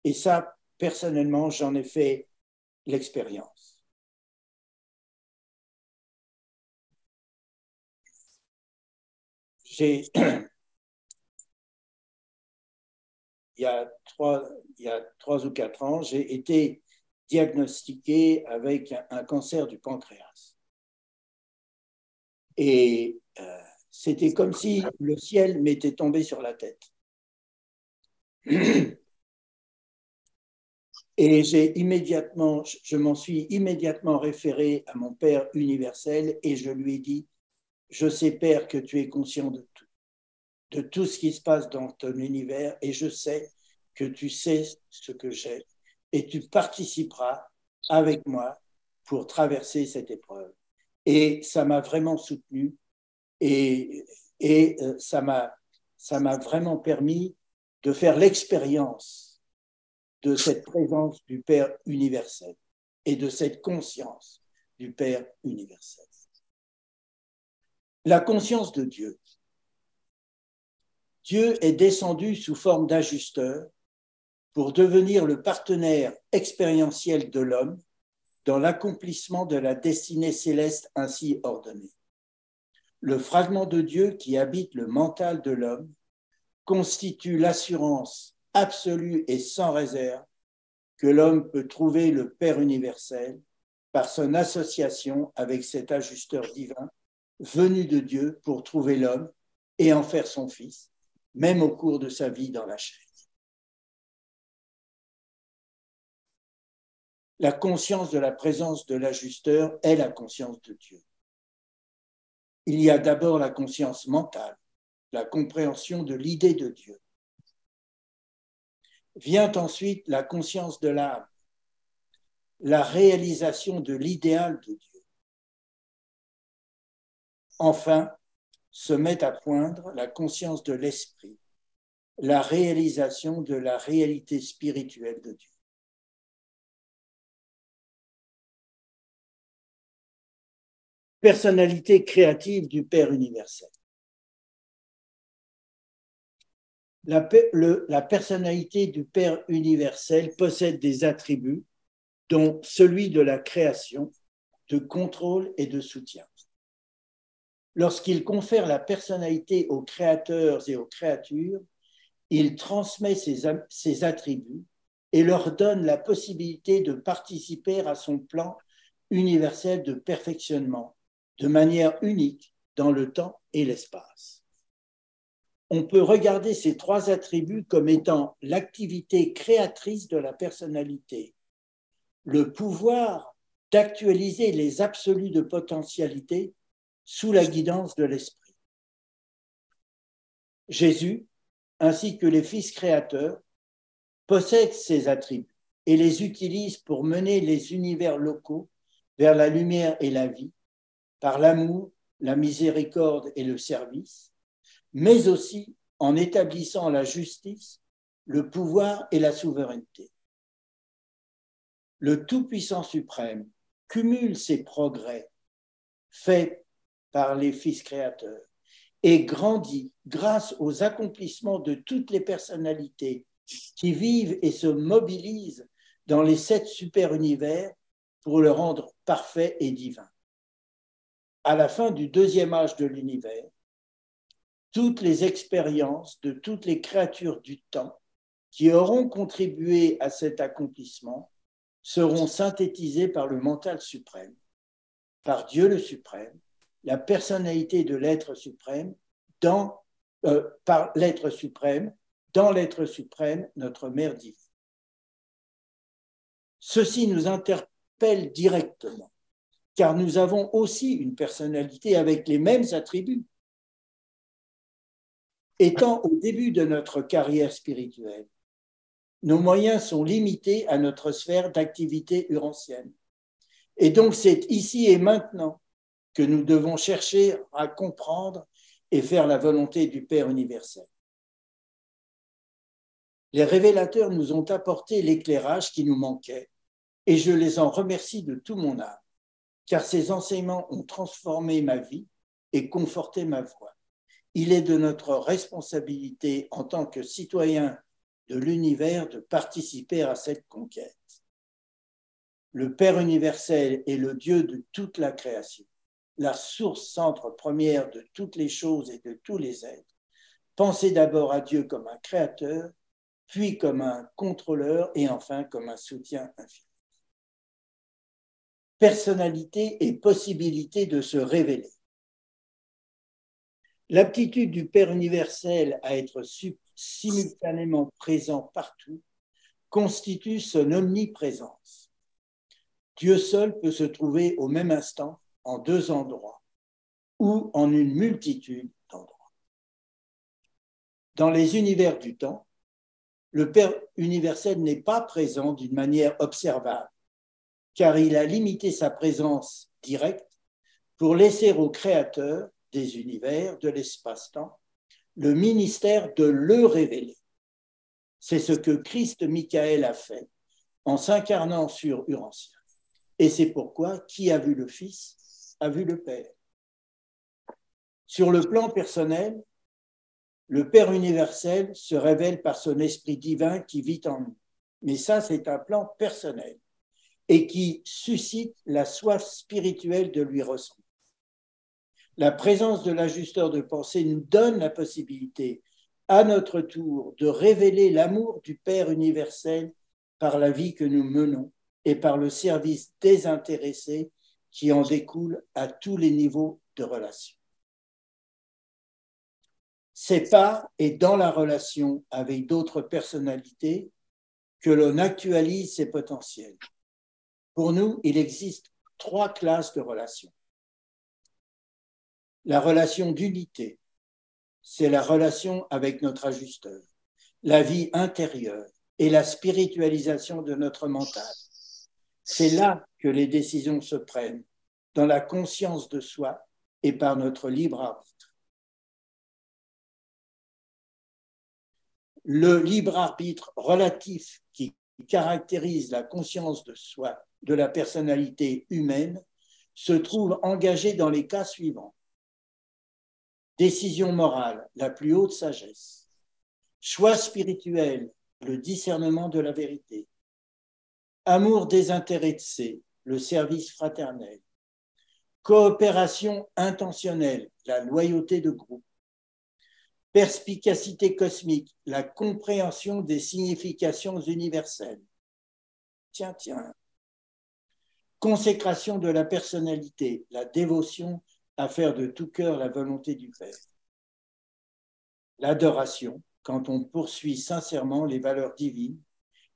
Et ça, personnellement, j'en ai fait l'expérience. Il y a 3 ou 4 ans, j'ai été diagnostiqué avec un cancer du pancréas. Et c'était comme si le ciel m'était tombé sur la tête. Et je m'en suis immédiatement référé à mon Père universel et je lui ai dit, je sais Père que tu es conscient de tout ce qui se passe dans ton univers et je sais que tu sais ce que j'ai et tu participeras avec moi pour traverser cette épreuve. Et ça m'a vraiment soutenu et ça m'a vraiment permis de faire l'expérience de cette présence du Père universel et de cette conscience du Père universel. La conscience de Dieu. Dieu est descendu sous forme d'ajusteur pour devenir le partenaire expérientiel de l'homme dans l'accomplissement de la destinée céleste ainsi ordonnée. Le fragment de Dieu qui habite le mental de l'homme constitue l'assurance absolue et sans réserve que l'homme peut trouver le Père universel par son association avec cet ajusteur divin venu de Dieu pour trouver l'homme et en faire son fils, même au cours de sa vie dans la chair. La conscience de la présence de l'ajusteur est la conscience de Dieu. Il y a d'abord la conscience mentale, la compréhension de l'idée de Dieu. Vient ensuite la conscience de l'âme, la réalisation de l'idéal de Dieu. Enfin, se met à poindre la conscience de l'esprit, la réalisation de la réalité spirituelle de Dieu. Personnalité créative du Père universel. La personnalité du Père universel possède des attributs, dont celui de la création, de contrôle et de soutien. Lorsqu'il confère la personnalité aux créateurs et aux créatures, il transmet ses attributs et leur donne la possibilité de participer à son plan universel de perfectionnement de manière unique dans le temps et l'espace. On peut regarder ces trois attributs comme étant l'activité créatrice de la personnalité, le pouvoir d'actualiser les absolus de potentialité sous la guidance de l'esprit. Jésus, ainsi que les fils créateurs, possèdent ces attributs et les utilisent pour mener les univers locaux vers la lumière et la vie, par l'amour, la miséricorde et le service, mais aussi en établissant la justice, le pouvoir et la souveraineté. Le Tout-Puissant suprême cumule ses progrès faits par les fils créateurs et grandit grâce aux accomplissements de toutes les personnalités qui vivent et se mobilisent dans les 7 super-univers pour le rendre parfait et divin. À la fin du 2e âge de l'univers, toutes les expériences de toutes les créatures du temps qui auront contribué à cet accomplissement seront synthétisées par le mental suprême, par Dieu le suprême, la personnalité de l'être suprême, par l'être suprême, dans l'être suprême, notre Mère divine. Ceci nous interpelle directement, car nous avons aussi une personnalité avec les mêmes attributs. Étant au début de notre carrière spirituelle, nos moyens sont limités à notre sphère d'activité urantienne. Et donc c'est ici et maintenant que nous devons chercher à comprendre et faire la volonté du Père universel. Les révélateurs nous ont apporté l'éclairage qui nous manquait et je les en remercie de tout mon âme, car ces enseignements ont transformé ma vie et conforté ma foi. Il est de notre responsabilité en tant que citoyens de l'univers de participer à cette conquête. Le Père universel est le Dieu de toute la création, la source centre première de toutes les choses et de tous les êtres. Pensez d'abord à Dieu comme un créateur, puis comme un contrôleur et enfin comme un soutien infini. Personnalité et possibilité de se révéler. L'aptitude du Père universel à être simultanément présent partout constitue son omniprésence. Dieu seul peut se trouver au même instant en 2 endroits ou en une multitude d'endroits. Dans les univers du temps, le Père universel n'est pas présent d'une manière observable, car il a limité sa présence directe pour laisser au Créateur des univers, de l'espace-temps, le ministère de le révéler. C'est ce que Christ Michael a fait en s'incarnant sur Urantia. Et c'est pourquoi qui a vu le Fils a vu le Père. Sur le plan personnel, le Père universel se révèle par son esprit divin qui vit en nous. Mais ça, c'est un plan personnel. et qui suscite la soif spirituelle de lui ressembler. La présence de l'ajusteur de pensée nous donne la possibilité, à notre tour, de révéler l'amour du Père universel par la vie que nous menons et par le service désintéressé qui en découle à tous les niveaux de relation. C'est par et dans la relation avec d'autres personnalités que l'on actualise ses potentiels. Pour nous, il existe 3 classes de relations. La relation d'unité, c'est la relation avec notre ajusteur, la vie intérieure et la spiritualisation de notre mental. C'est là que les décisions se prennent, dans la conscience de soi et par notre libre arbitre. Le libre arbitre relatif qui caractérise la conscience de soi, de la personnalité humaine, se trouve engagé dans les cas suivants. Décision morale, la plus haute sagesse. Choix spirituel, le discernement de la vérité. Amour désintéressé, le service fraternel. Coopération intentionnelle, la loyauté de groupe. Perspicacité cosmique, la compréhension des significations universelles. Tiens. Consécration de la personnalité, la dévotion à faire de tout cœur la volonté du Père. L'adoration, quand on poursuit sincèrement les valeurs divines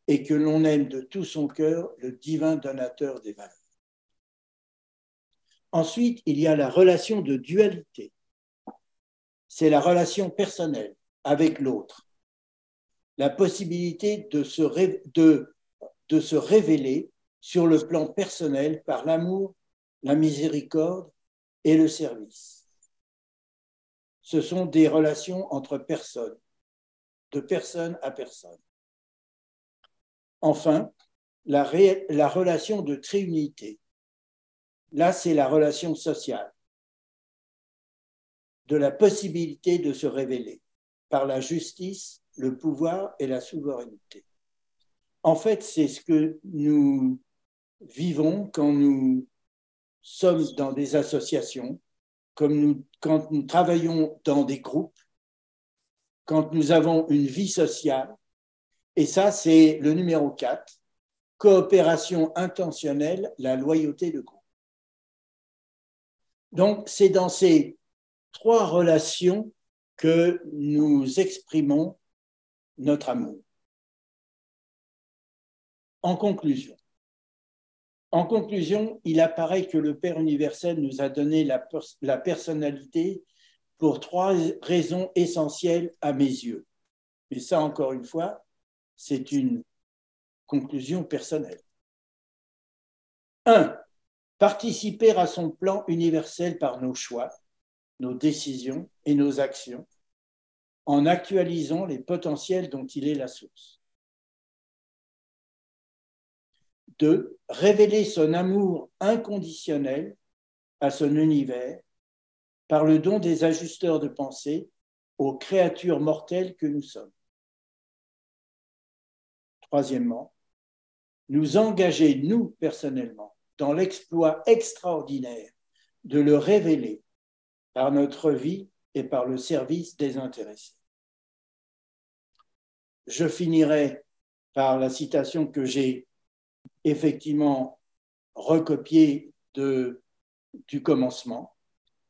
et que l'on aime de tout son cœur le divin donateur des valeurs. Ensuite, il y a la relation de dualité. C'est la relation personnelle avec l'autre. La possibilité de se révéler sur le plan personnel par l'amour, la miséricorde et le service. Ce sont des relations entre personnes, de personne à personne. Enfin, la relation de trinité. Là, c'est la relation sociale, de la possibilité de se révéler par la justice, le pouvoir et la souveraineté. En fait, c'est ce que nous vivons quand nous sommes dans des associations, quand nous travaillons dans des groupes, quand nous avons une vie sociale. Et ça, c'est le numéro 4, coopération intentionnelle, la loyauté de groupe. Donc, c'est dans ces 3 relations que nous exprimons notre amour. En conclusion, il apparaît que le Père universel nous a donné la personnalité pour 3 raisons essentielles à mes yeux. Et ça, encore une fois, c'est une conclusion personnelle. 1. Participer à son plan universel par nos choix, nos décisions et nos actions, en actualisant les potentiels dont il est la source. 2. Révéler son amour inconditionnel à son univers par le don des ajusteurs de pensée aux créatures mortelles que nous sommes. 3. Nous engager, nous, personnellement, dans l'exploit extraordinaire de le révéler par notre vie et par le service désintéressé. Je finirai par la citation que j'ai effectivement recopiée du commencement.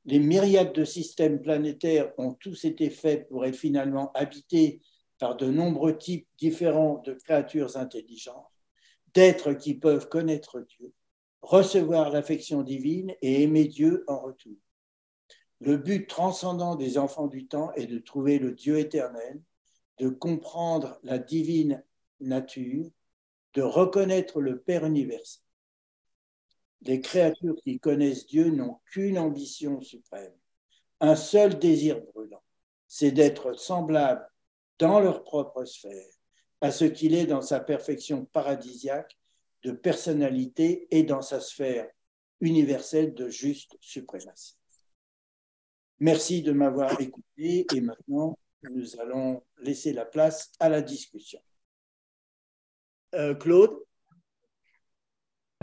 Les myriades de systèmes planétaires ont tous été faits pour être finalement habités par de nombreux types différents de créatures intelligentes, d'êtres qui peuvent connaître Dieu, recevoir l'affection divine et aimer Dieu en retour. Le but transcendant des enfants du temps est de trouver le Dieu éternel, de comprendre la divine nature, de reconnaître le Père universel. Les créatures qui connaissent Dieu n'ont qu'une ambition suprême, un seul désir brûlant, c'est d'être semblables dans leur propre sphère à ce qu'il est dans sa perfection paradisiaque de personnalité et dans sa sphère universelle de juste suprématie. Merci de m'avoir écouté et maintenant nous allons laisser la place à la discussion. Claude?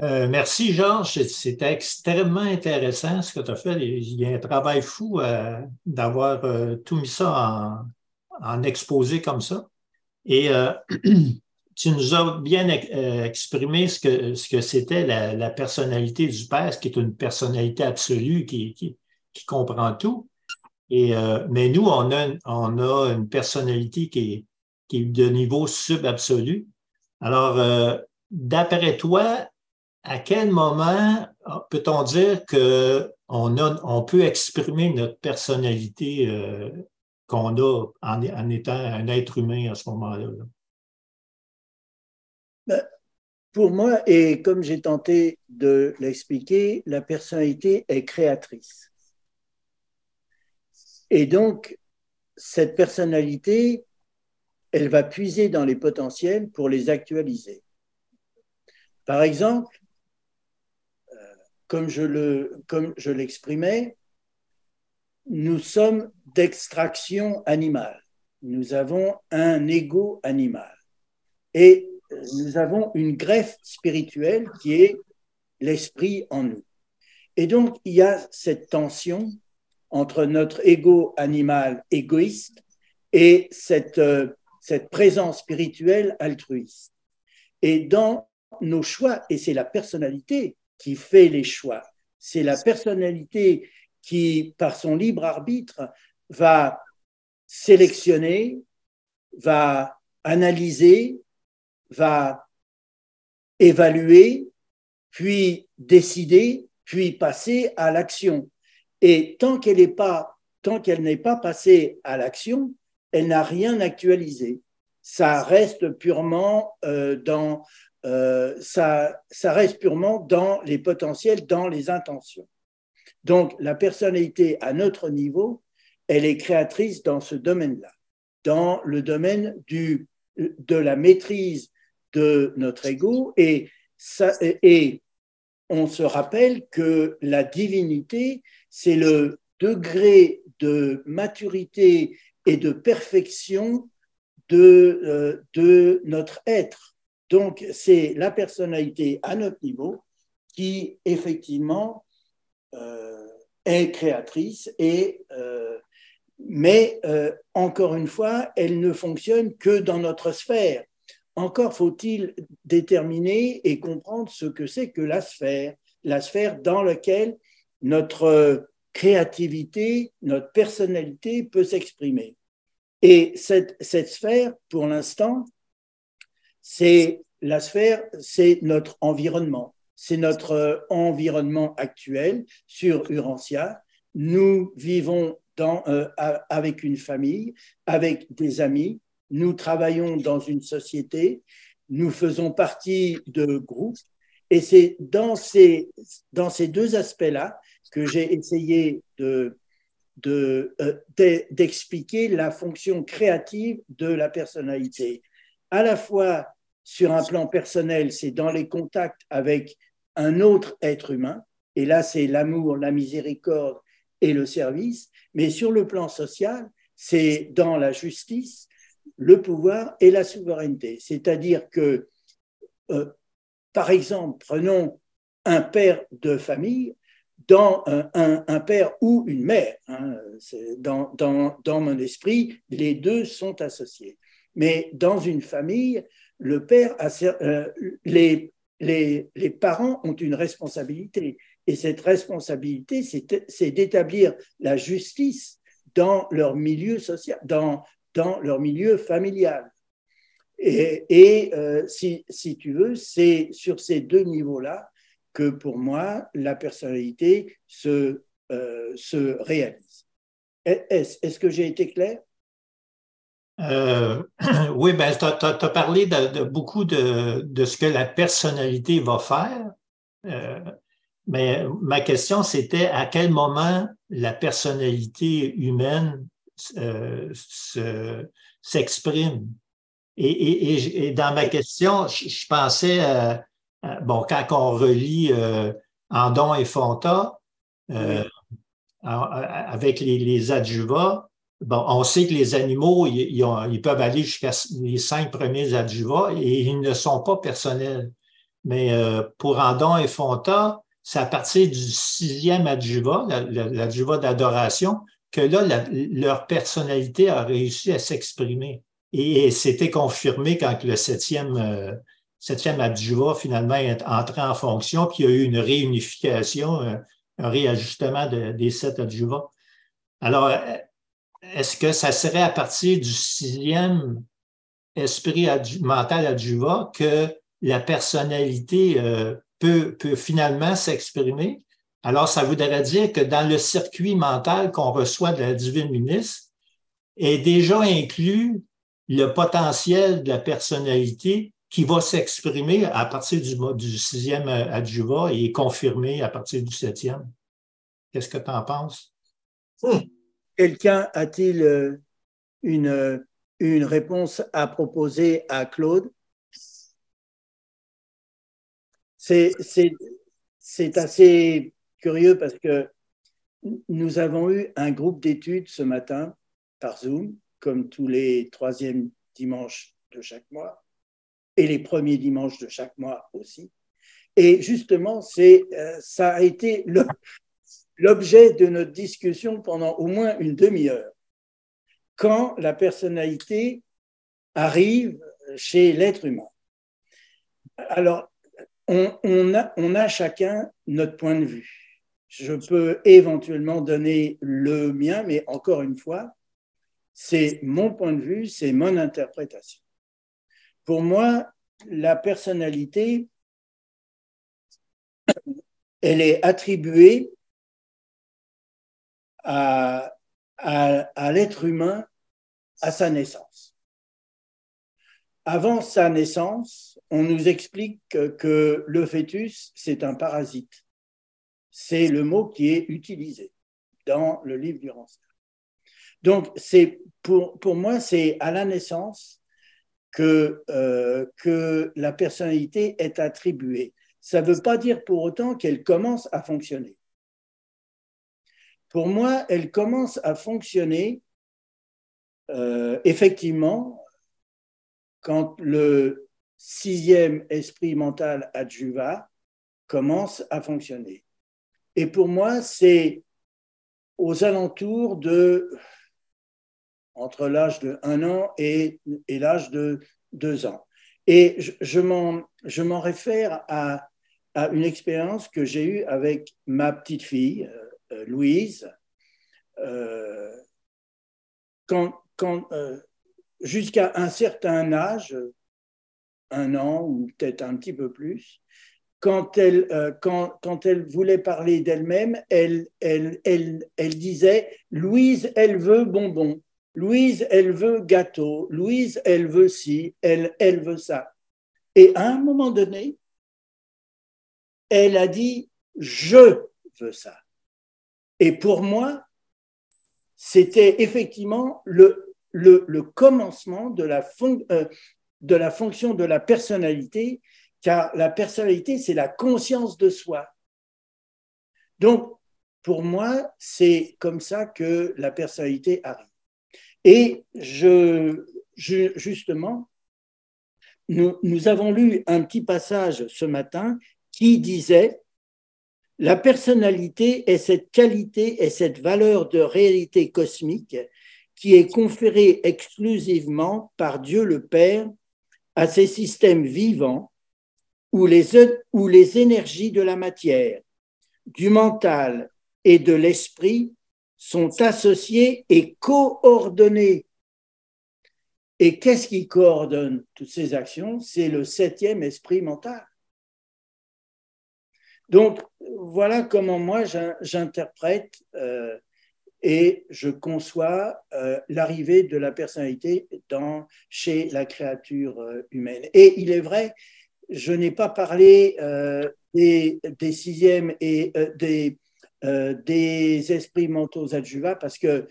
Merci, Georges. C'était extrêmement intéressant ce que tu as fait. Il y a un travail fou d'avoir tout mis ça en exposé comme ça. Et tu nous as bien exprimé ce que c'était la personnalité du père, ce qui est une personnalité absolue qui comprend tout. Mais nous, on a une personnalité qui est de niveau subabsolu. Alors, d'après toi, à quel moment peut-on dire on peut exprimer notre personnalité qu'on a en étant un être humain à ce moment-là? Là? Ben, pour moi, et comme j'ai tenté de l'expliquer, la personnalité est créatrice. Et donc, cette personnalité, elle va puiser dans les potentiels pour les actualiser. Par exemple, comme je l'exprimais, nous sommes d'extraction animale. Nous avons un ego animal. Et nous avons une greffe spirituelle qui est l'esprit en nous. Et donc, il y a cette tension entre notre ego animal égoïste et cette présence spirituelle altruiste. Et dans nos choix, et c'est la personnalité qui fait les choix, c'est la personnalité qui, par son libre arbitre, va sélectionner, va analyser, va évaluer, puis décider, puis passer à l'action. Et tant qu'elle n'est pas passée à l'action, elle n'a rien actualisé. Ça reste purement ça reste purement dans les potentiels, dans les intentions. Donc, la personnalité à notre niveau, elle est créatrice dans ce domaine-là, dans le domaine de la maîtrise de notre ego. Et on se rappelle que la divinité, c'est le degré de maturité et de perfection de notre être. Donc, c'est la personnalité à notre niveau qui, effectivement, est créatrice, mais encore une fois, elle ne fonctionne que dans notre sphère. Encore faut-il déterminer et comprendre ce que c'est que la sphère dans laquelle notre créativité, notre personnalité peut s'exprimer. Et cette sphère, pour l'instant, c'est notre environnement. C'est notre environnement actuel sur Urantia. Nous vivons avec une famille, avec des amis. Nous travaillons dans une société. Nous faisons partie de groupes. Et c'est dans ces deux aspects-là que j'ai essayé d'expliquer la fonction créative de la personnalité. À la fois sur un plan personnel, c'est dans les contacts avec un autre être humain, et là c'est l'amour, la miséricorde et le service, mais sur le plan social, c'est dans la justice, le pouvoir et la souveraineté. C'est-à-dire que, par exemple, prenons un père de famille, dans un père ou une mère. Hein, dans mon esprit, les deux sont associés. Mais dans une famille, le père les parents ont une responsabilité. Et cette responsabilité, c'est d'établir la justice dans leur milieu social, dans leur milieu familial. Si tu veux, c'est sur ces deux niveaux-là que pour moi, la personnalité se réalise. Est-ce que j'ai été clair? Oui, ben, tu as parlé de beaucoup de ce que la personnalité va faire, mais ma question, c'était à quel moment la personnalité humaine s'exprime. Et dans ma question, je pensais, bon, quand on relit Andon et Fonta, Oui. avec les adjuvats, bon, on sait que les animaux, ils peuvent aller jusqu'à les 5 premiers adjuvats et ils ne sont pas personnels. mais pour Andon et Fonta, c'est à partir du sixième adjuva, l'adjuva d'adoration, que là, leur personnalité a réussi à s'exprimer. Et c'était confirmé quand le septième adjuva finalement est entré en fonction, puis il y a eu une réunification, un réajustement des 7 adjuvas. Alors, est-ce que ça serait à partir du sixième esprit mental adjuva que la personnalité peut finalement s'exprimer? Alors, ça voudrait dire que dans le circuit mental qu'on reçoit de la divine ministre est déjà inclus le potentiel de la personnalité qui va s'exprimer à partir du sixième adjuva et confirmé à partir du septième. Qu'est-ce que tu en penses? Quelqu'un a-t-il une réponse à proposer à Claude? C'est assez curieux parce que nous avons eu un groupe d'études ce matin par Zoom, comme tous les troisièmes dimanches de chaque mois et les premiers dimanches de chaque mois aussi. Et justement, ça a été l'objet de notre discussion pendant au moins une demi-heure. Quand la personnalité arrive chez l'être humain. Alors, on a chacun notre point de vue. Je peux éventuellement donner le mien, mais encore une fois, c'est mon point de vue, c'est mon interprétation. Pour moi, la personnalité, elle est attribuée à l'être humain à sa naissance. Avant sa naissance, on nous explique que le fœtus, c'est un parasite. C'est le mot qui est utilisé dans le livre du Rancère. Donc, pour moi, c'est à la naissance que la personnalité est attribuée. Ça ne veut pas dire pour autant qu'elle commence à fonctionner. Pour moi, elle commence à fonctionner effectivement quand le sixième esprit mental adjuva commence à fonctionner. Et pour moi, c'est aux alentours entre l'âge de 1 an et l'âge de 2 ans. Et je m'en réfère à une expérience que j'ai eue avec ma petite fille, Louise, jusqu'à un certain âge, 1 an ou peut-être un petit peu plus, quand elle voulait parler d'elle-même, elle disait « Louise, elle veut bonbon. Louise, elle veut gâteau. Louise, elle veut ci. Elle veut ça. » Et à un moment donné, elle a dit « Je veux ça. » Et pour moi, c'était effectivement le commencement de la fonction de la personnalité, car la personnalité, c'est la conscience de soi. Donc, pour moi, c'est comme ça que la personnalité arrive. Et justement, nous avons lu un petit passage ce matin qui disait « La personnalité est cette qualité et cette valeur de réalité cosmique qui est conférée exclusivement par Dieu le Père à ces systèmes vivants où les énergies de la matière, du mental et de l'esprit sont associées et coordonnées. » Et qu'est-ce qui coordonne toutes ces actions? C'est le septième esprit mental. Donc, voilà comment moi j'interprète et je conçois l'arrivée de la personnalité chez la créature humaine. Et il est vrai, je n'ai pas parlé des sixièmes et des esprits mentaux adjuva parce que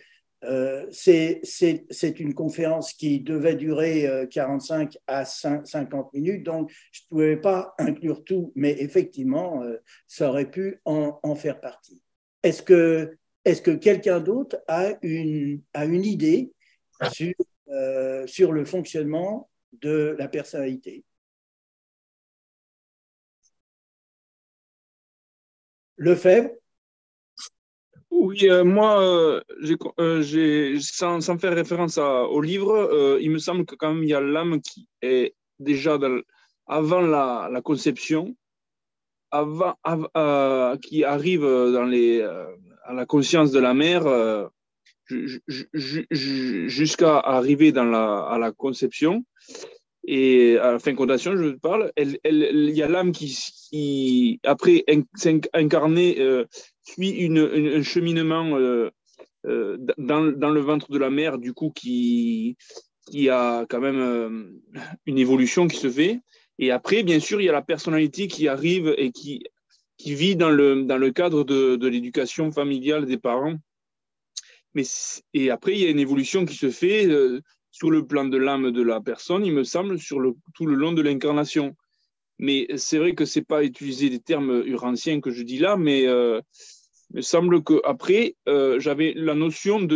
c'est une conférence qui devait durer 45 à 50 minutes, donc je ne pouvais pas inclure tout, mais effectivement, ça aurait pu en faire partie. Est-ce que quelqu'un d'autre a une idée sur le fonctionnement de la personnalité? Lefebvre. Oui, moi, sans faire référence au livre, il me semble que quand même il y a l'âme qui est déjà avant la conception, qui arrive à la conscience de la mère, jusqu'à arriver à la conception et à la fécondation, je parle. Il y a l'âme après s'est incarnée, suit un cheminement dans le ventre de la mère, du coup, qui a quand même une évolution qui se fait. Et après, bien sûr, il y a la personnalité qui arrive et qui vit dans le cadre de l'éducation familiale des parents. Et après, il y a une évolution qui se fait sur le plan de l'âme de la personne, il me semble, tout le long de l'incarnation. Mais c'est vrai que ce n'est pas utiliser des termes urantiens que je dis là, mais il me semble qu'après, j'avais la notion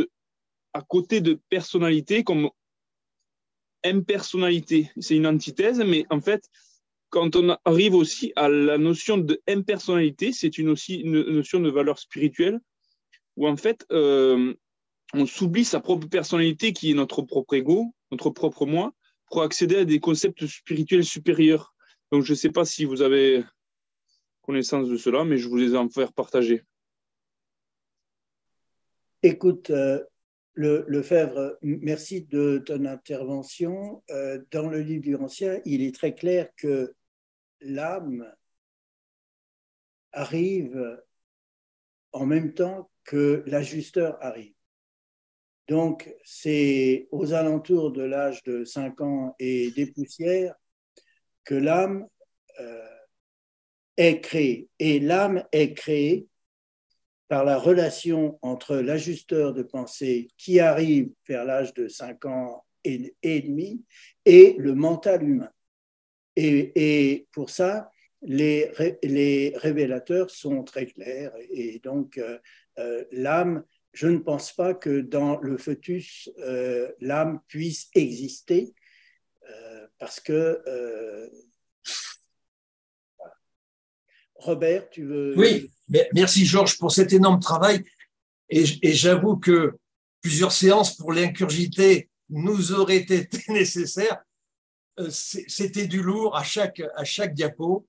à côté de personnalité, comme impersonnalité. C'est une antithèse, mais en fait, quand on arrive aussi à la notion d'impersonnalité, c'est aussi une notion de valeur spirituelle, où en fait, on s'oublie sa propre personnalité, qui est notre propre ego, notre propre moi, pour accéder à des concepts spirituels supérieurs. Donc, je ne sais pas si vous avez connaissance de cela, mais je voulais en faire partager. Écoute, Lefebvre, merci de ton intervention. Dans le livre du Ancien, il est très clair que l'âme arrive en même temps que l'ajusteur arrive. Donc, c'est aux alentours de l'âge de 5 ans et des poussières que l'âme est créée. Et l'âme est créée par la relation entre l'ajusteur de pensée qui arrive vers l'âge de 5 ans et demi et le mental humain. Et pour ça, les révélateurs sont très clairs. Et donc, l'âme, je ne pense pas que dans le fœtus, l'âme puisse exister parce que... Robert, tu veux... Oui, merci Georges pour cet énorme travail. Et j'avoue que plusieurs séances pour l'incurgité nous auraient été nécessaires. C'était du lourd à chaque diapo.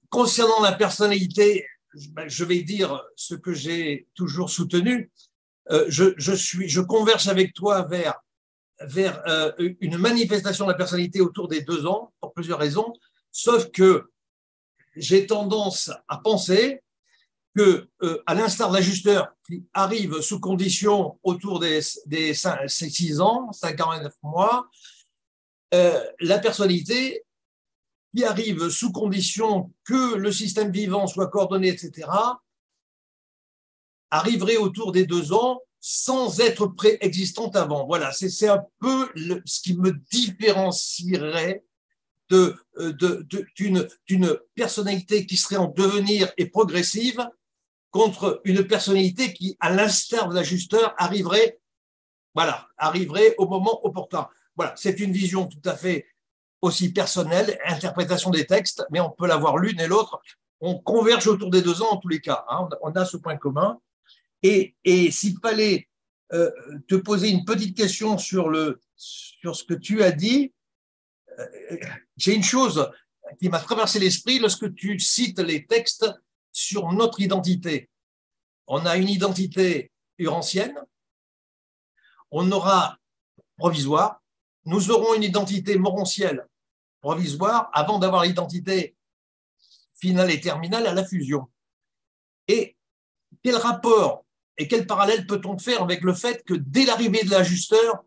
Concernant la personnalité, je vais dire ce que j'ai toujours soutenu. Je converge avec toi vers une manifestation de la personnalité autour des 2 ans, pour plusieurs raisons, sauf que j'ai tendance à penser que, à l'instar de l'ajusteur qui arrive sous condition autour des 6 ans, 59 mois, la personnalité qui arrive sous condition que le système vivant soit coordonné, etc., arriverait autour des 2 ans sans être préexistante avant. Voilà, c'est un peu ce qui me différencierait d'une personnalité qui serait en devenir et progressive contre une personnalité qui, à l'instar de l'ajusteur, arriverait au moment opportun. Voilà, c'est une vision tout à fait aussi personnelle, interprétation des textes, mais on peut l'avoir l'une et l'autre. On converge autour des 2 ans en tous les cas. Hein, on a ce point commun. Et s'il fallait te poser une petite question sur ce que tu as dit, j'ai une chose qui m'a traversé l'esprit lorsque tu cites les textes sur notre identité. On a une identité urantienne, on aura provisoire, nous aurons une identité morontielle provisoire avant d'avoir l'identité finale et terminale à la fusion. Et quel rapport et quel parallèle peut-on faire avec le fait que dès l'arrivée de l'ajusteur,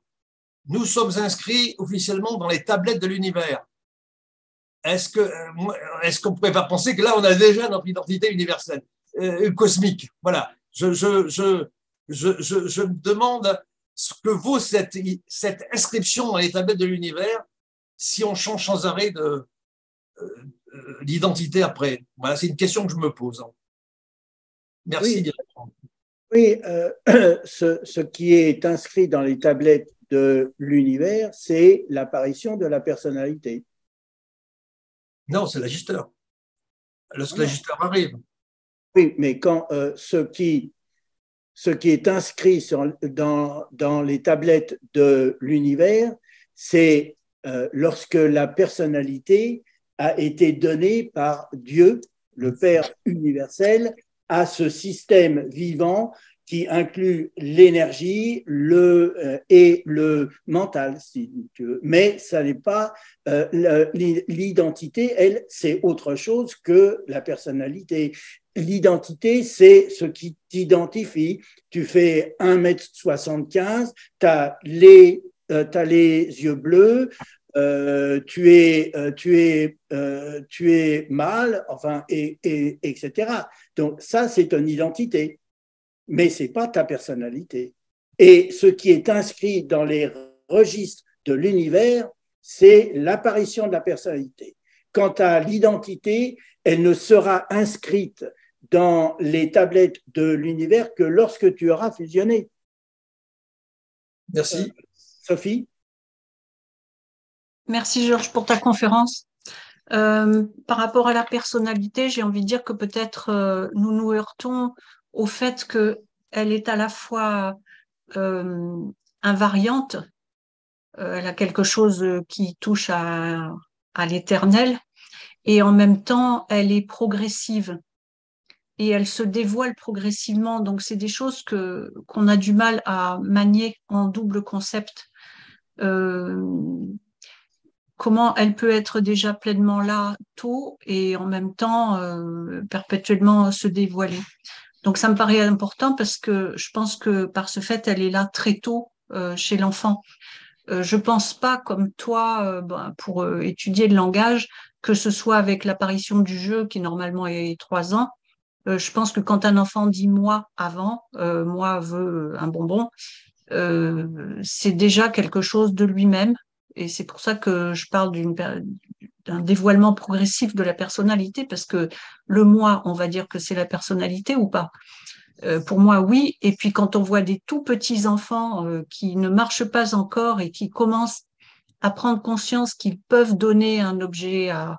nous sommes inscrits officiellement dans les tablettes de l'univers? Est-ce qu'on ne pourrait pas penser que là, on a déjà notre identité universelle, cosmique? Voilà. Je me demande ce que vaut cette inscription dans les tablettes de l'univers si on change sans arrêt d'identité après. Voilà, c'est une question que je me pose. Merci d'y répondre. Oui, ce qui est inscrit dans les tablettes de l'univers, c'est l'apparition de la personnalité. Non, c'est l'ajusteur. Lorsque l'ajusteur arrive. Oui, mais quand ce qui est inscrit dans les tablettes de l'univers, c'est lorsque la personnalité a été donnée par Dieu, le Père universel, à ce système vivant qui inclut l'énergie et le mental, si tu veux. Mais ça n'est pas l'identité, elle, c'est autre chose que la personnalité. L'identité, c'est ce qui t'identifie. Tu fais 1,75 m, t'as les yeux bleus, tu es mâle, enfin, etc. Donc ça, c'est une identité, mais c'est pas ta personnalité. Et ce qui est inscrit dans les registres de l'univers, c'est l'apparition de la personnalité. Quant à l'identité, elle ne sera inscrite dans les tablettes de l'univers que lorsque tu auras fusionné. Merci. Sophie? Merci Georges pour ta conférence. Par rapport à la personnalité, j'ai envie de dire que peut-être nous nous heurtons au fait qu'elle est à la fois invariante, elle a quelque chose qui touche à l'éternel, et en même temps, elle est progressive et elle se dévoile progressivement. Donc, c'est des choses qu'on a du mal à manier en double concept. Comment elle peut être déjà pleinement là tôt et en même temps perpétuellement se dévoiler. Donc ça me paraît important parce que je pense que par ce fait, elle est là très tôt chez l'enfant. Je pense pas comme toi pour étudier le langage, que ce soit avec l'apparition du jeu qui normalement est 3 ans. Je pense que quand un enfant dit moi avant, moi veux un bonbon, c'est déjà quelque chose de lui-même. Et c'est pour ça que je parle d'un dévoilement progressif de la personnalité, parce que le moi, on va dire que c'est la personnalité ou pas. Pour moi, oui. Et puis quand on voit des tout petits enfants qui ne marchent pas encore et qui commencent à prendre conscience qu'ils peuvent donner un objet à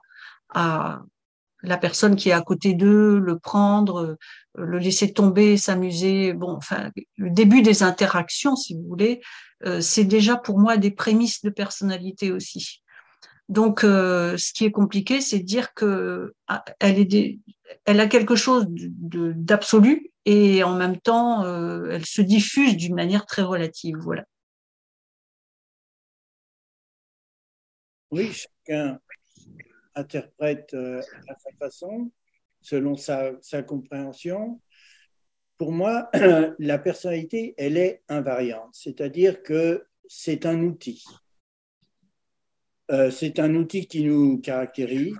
la personne qui est à côté d'eux, le prendre, le laisser tomber, s'amuser. Bon, enfin, le début des interactions, si vous voulez, c'est déjà pour moi des prémices de personnalité aussi. Donc, ce qui est compliqué, c'est de dire que elle a quelque chose d'absolu et en même temps, elle se diffuse d'une manière très relative. Voilà. Oui, chacun interprète à sa façon, selon sa compréhension. Pour moi, la personnalité, elle est invariante, c'est-à-dire que c'est un outil. C'est un outil qui nous caractérise,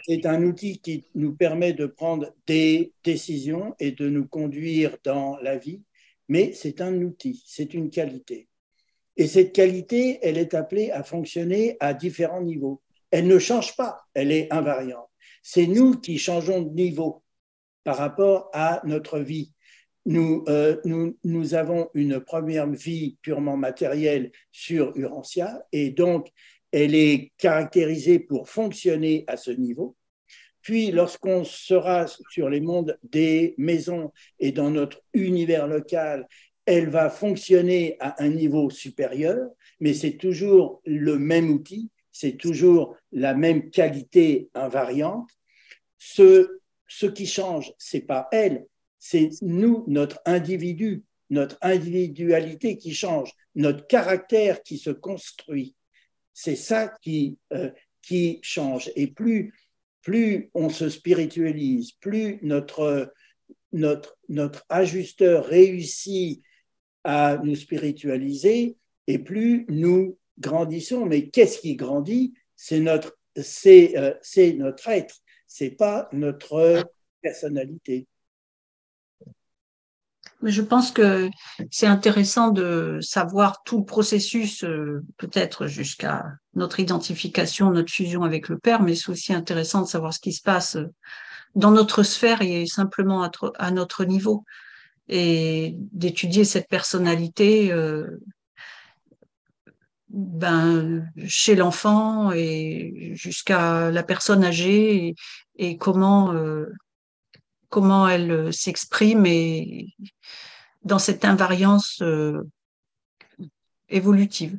c'est un outil qui nous permet de prendre des décisions et de nous conduire dans la vie, mais c'est un outil, c'est une qualité. Et cette qualité, elle est appelée à fonctionner à différents niveaux. Elle ne change pas, elle est invariante. C'est nous qui changeons de niveau par rapport à notre vie. Nous avons une première vie purement matérielle sur Urantia et donc elle est caractérisée pour fonctionner à ce niveau. Puis, lorsqu'on sera sur les mondes des maisons et dans notre univers local, elle va fonctionner à un niveau supérieur, mais c'est toujours le même outil, c'est toujours la même qualité invariante. Ce qui change, c'est pas elle, c'est nous, notre individu, notre individualité qui change, notre caractère qui se construit. C'est ça qui change. Et plus on se spiritualise, plus notre ajusteur réussit à nous spiritualiser, et plus nous grandissons. Mais qu'est-ce qui grandit? C'est notre être, c'est pas notre personnalité. Mais je pense que c'est intéressant de savoir tout le processus, peut-être jusqu'à notre identification, notre fusion avec le Père, mais c'est aussi intéressant de savoir ce qui se passe dans notre sphère et simplement à notre niveau, et d'étudier cette personnalité chez l'enfant et jusqu'à la personne âgée, et comment comment elle s'exprime et dans cette invariance évolutive.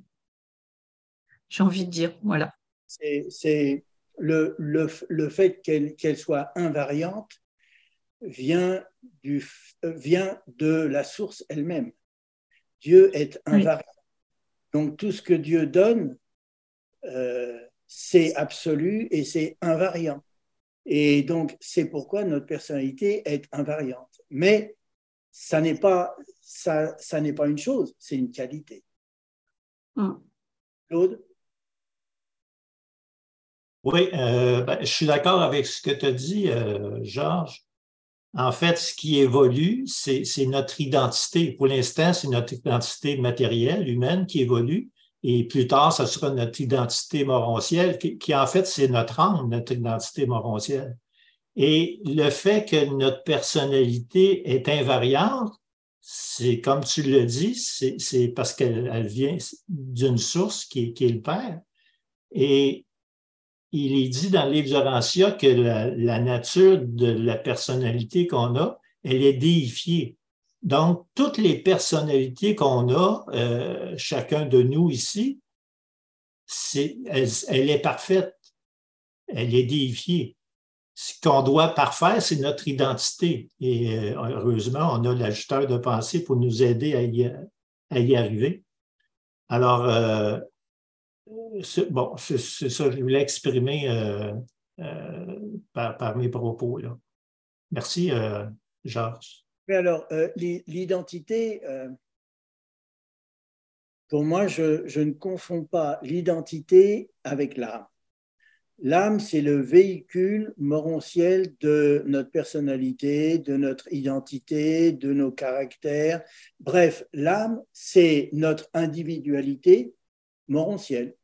J'ai envie de dire, voilà. C'est le fait qu'elle soit invariante vient de la source elle-même. Dieu est invariant. Oui. Donc tout ce que Dieu donne, c'est absolu et c'est invariant. Et donc c'est pourquoi notre personnalité est invariante. Mais ça n'est pas une chose, c'est une qualité. Claude? Oui, je suis d'accord avec ce que tu as dit, Georges. En fait, ce qui évolue, c'est notre identité. Pour l'instant, c'est notre identité matérielle, humaine, qui évolue. Et plus tard, ce sera notre identité morontielle, qui en fait, c'est notre âme, notre identité morontielle. Et le fait que notre personnalité est invariante, c'est comme tu le dis, c'est parce qu'elle vient d'une source qui est le Père. Et il est dit dans le livre d'Horatia que la nature de la personnalité qu'on a, elle est déifiée. Donc, toutes les personnalités qu'on a, chacun de nous ici, elle est parfaite, elle est déifiée. Ce qu'on doit parfaire, c'est notre identité. Et heureusement, on a l'ajusteur de pensée pour nous aider à y arriver. Alors, bon, c'est ça que je voulais exprimer par mes propos, là. Merci, Georges. Mais alors, l'identité, pour moi, je ne confonds pas l'identité avec l'âme. L'âme, c'est le véhicule morontiel de notre personnalité, de notre identité, de nos caractères. Bref, l'âme, c'est notre individualité morontielle.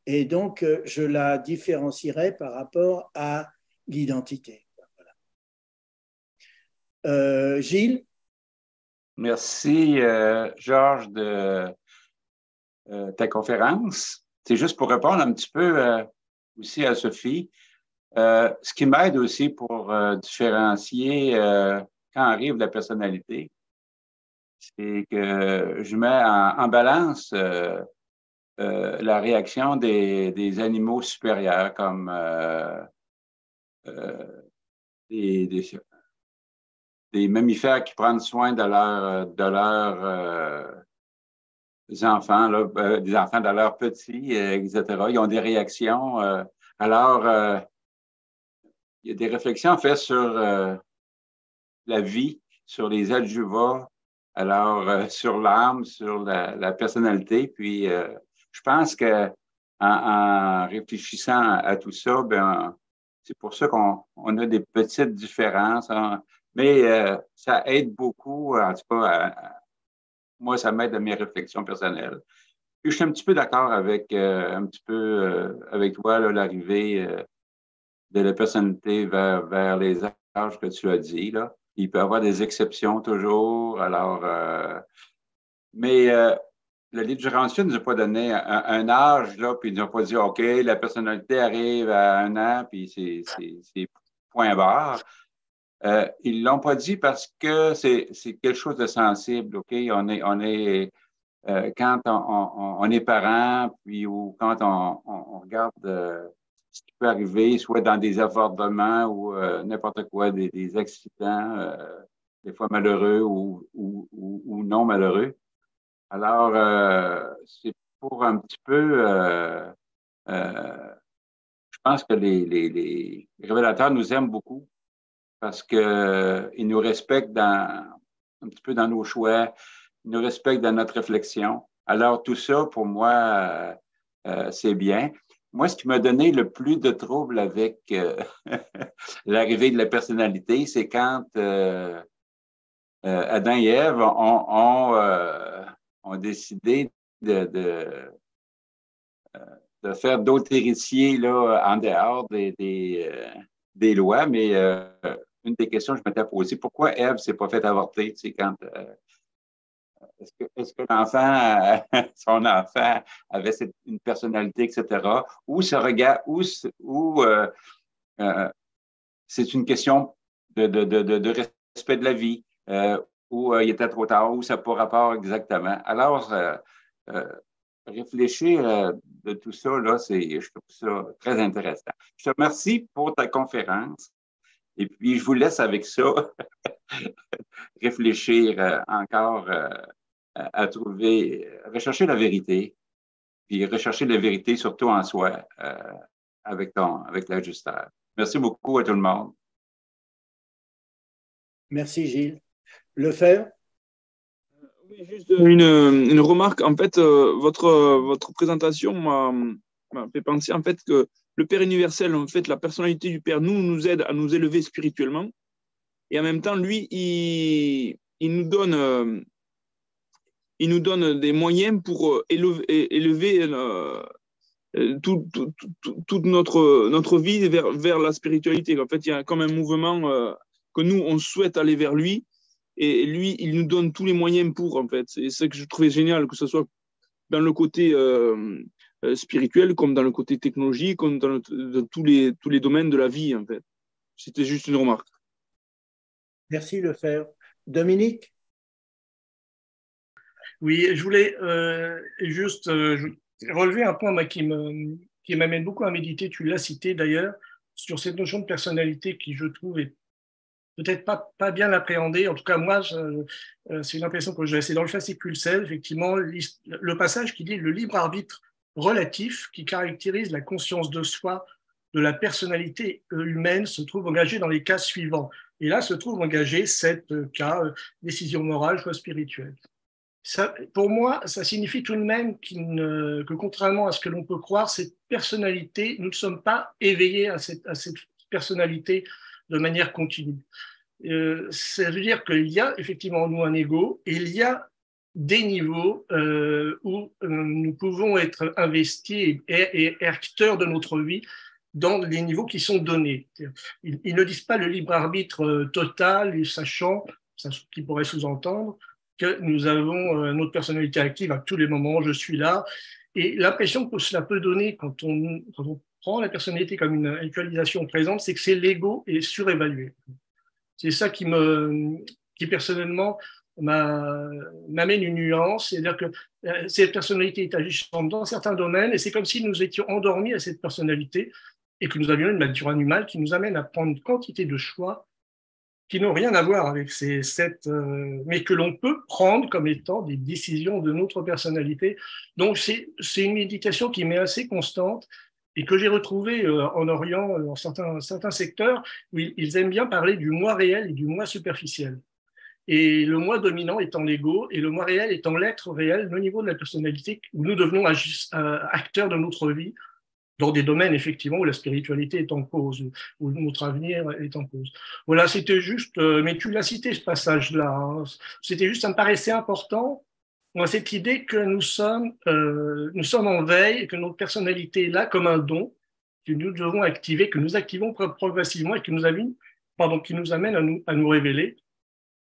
Et donc, je la différencierai par rapport à l'identité. Voilà. Gilles? Merci, Georges, de ta conférence. C'est juste pour répondre un petit peu aussi à Sophie. Ce qui m'aide aussi pour différencier quand arrive la personnalité, c'est que je mets en balance la réaction des animaux supérieurs comme des mammifères qui prennent soin de leurs enfants, là, des enfants de leurs petits, etc. Ils ont des réactions. Alors, il y a des réflexions faites sur la vie, sur les adjuvats, alors sur l'âme, sur la personnalité. Puis, je pense que en réfléchissant à tout ça, ben, c'est pour ça qu'on a des petites différences. Hein. Mais ça aide beaucoup, en tout cas, moi, ça m'aide à mes réflexions personnelles. Puis, je suis un petit peu d'accord avec avec toi, l'arrivée de la personnalité vers les âges que tu as dit. Là. Il peut y avoir des exceptions toujours. Alors, mais le livre de Durand-Sud ne nous a pas donné un âge, là, puis il ne nous a pas dit, OK, la personnalité arrive à 1 an, puis c'est point barre. Ils ne l'ont pas dit parce que c'est quelque chose de sensible, OK? On est quand on est parent, puis ou quand on regarde ce qui peut arriver, soit dans des avortements ou n'importe quoi, des accidents, des fois malheureux ou non malheureux. Alors, c'est pour un petit peu, je pense que les révélateurs nous aiment beaucoup parce qu'ils nous respectent un petit peu dans nos choix, ils nous respectent dans notre réflexion. Alors, tout ça, pour moi, c'est bien. Moi, ce qui m'a donné le plus de trouble avec l'arrivée de la personnalité, c'est quand Adam et Ève ont décidé de faire d'autres héritiers là, en dehors des lois. Mais une des questions que je m'étais posée, pourquoi Ève ne s'est pas fait avorter, tu sais, quand... Est-ce que l'enfant, son enfant avait une personnalité, etc., ou ce regard, ou c'est une question de respect de la vie, où il était trop tard, où ça n'a pas rapport exactement. Alors, réfléchir de tout ça, là, je trouve ça très intéressant. Je te remercie pour ta conférence. Et puis, je vous laisse avec ça réfléchir encore à trouver, rechercher la vérité, puis rechercher la vérité surtout en soi avec l'ajusteur. Merci beaucoup à tout le monde. Merci Gilles. Lefebvre? Oui, juste une remarque. En fait, votre présentation m'a fait penser en fait que le Père universel, en fait, la personnalité du Père nous aide à nous élever spirituellement. Et en même temps, lui, il nous donne des moyens pour élever toute notre vie vers la spiritualité. En fait, il y a comme un mouvement que nous, on souhaite aller vers lui. Et lui, il nous donne tous les moyens pour, en fait. C'est ça que je trouvais génial, que ce soit dans le côté spirituel, comme dans le côté technologique, comme dans tous les domaines de la vie, en fait. C'était juste une remarque. Merci Lefebvre. Dominique? Oui, je voulais juste relever un point qui m'amène beaucoup à méditer, tu l'as cité d'ailleurs, sur cette notion de personnalité qui, je trouve, est peut-être pas bien appréhendée. En tout cas, moi, c'est une impression que j'ai. C'est dans le fascicule 16, effectivement, le passage qui dit le libre arbitre relatif qui caractérise la conscience de soi de la personnalité humaine se trouve engagé dans les cas suivants. Et là se trouve engagé 7 cas, décision morale, choix spirituel. Ça, pour moi, ça signifie tout de même que contrairement à ce que l'on peut croire, cette personnalité, nous ne sommes pas éveillés à cette personnalité de manière continue. Ça veut dire qu'il y a effectivement en nous un ego et il y a des niveaux où nous pouvons être investis et acteurs de notre vie dans les niveaux qui sont donnés. Ils ne disent pas le libre arbitre total, sachant, qui pourrait sous-entendre, que nous avons notre personnalité active à tous les moments, je suis là. Et l'impression que cela peut donner quand on prend la personnalité comme une actualisation présente, c'est que c'est l'ego et surévalué. C'est ça qui personnellement m'amène une nuance, c'est-à-dire que cette personnalité est agissante dans certains domaines et c'est comme si nous étions endormis à cette personnalité et que nous avions une nature animale qui nous amène à prendre une quantité de choix qui n'ont rien à voir avec mais que l'on peut prendre comme étant des décisions de notre personnalité. Donc, c'est une méditation qui m'est assez constante et que j'ai retrouvée en Orient, dans certains secteurs, où ils aiment bien parler du moi réel et du moi superficiel. Et le moi dominant étant l'ego et le moi réel étant l'être réel, le niveau de la personnalité où nous devenons acteurs de notre vie, dans des domaines, effectivement, où la spiritualité est en cause, où notre avenir est en cause. Voilà, c'était juste, mais tu l'as cité, ce passage-là, hein. C'était juste, ça me paraissait important, cette idée que nous sommes en veille et que notre personnalité est là comme un don que nous devons activer, que nous activons progressivement et qui nous amène à nous révéler.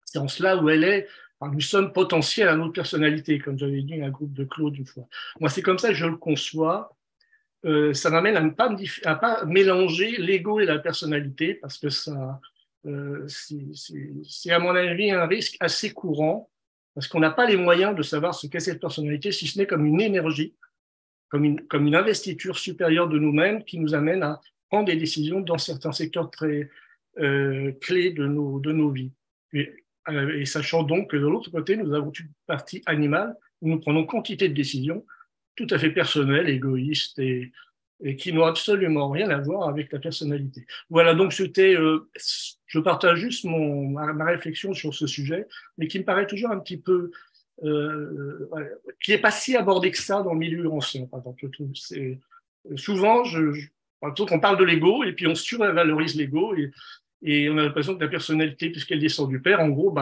C'est en cela où elle est. Enfin, nous sommes potentiels à notre personnalité, comme j'avais dit à un groupe de Claude une fois. Moi, c'est comme ça que je le conçois. Ça m'amène à ne pas mélanger l'ego et la personnalité parce que ça, c'est à mon avis un risque assez courant parce qu'on n'a pas les moyens de savoir ce qu'est cette personnalité si ce n'est comme une énergie, comme une investiture supérieure de nous-mêmes qui nous amène à prendre des décisions dans certains secteurs très clés de nos vies. Et sachant donc que de l'autre côté, nous avons une partie animale où nous prenons quantité de décisions tout à fait personnelles, égoïstes et qui n'ont absolument rien à voir avec la personnalité. Voilà, donc je partage juste ma réflexion sur ce sujet, mais qui me paraît toujours un petit peu, qui n'est pas si abordé que ça dans le milieu ancien. Par exemple, souvent, on parle de l'ego et puis on survalorise l'ego et on a l'impression que la personnalité, puisqu'elle descend du Père, en gros,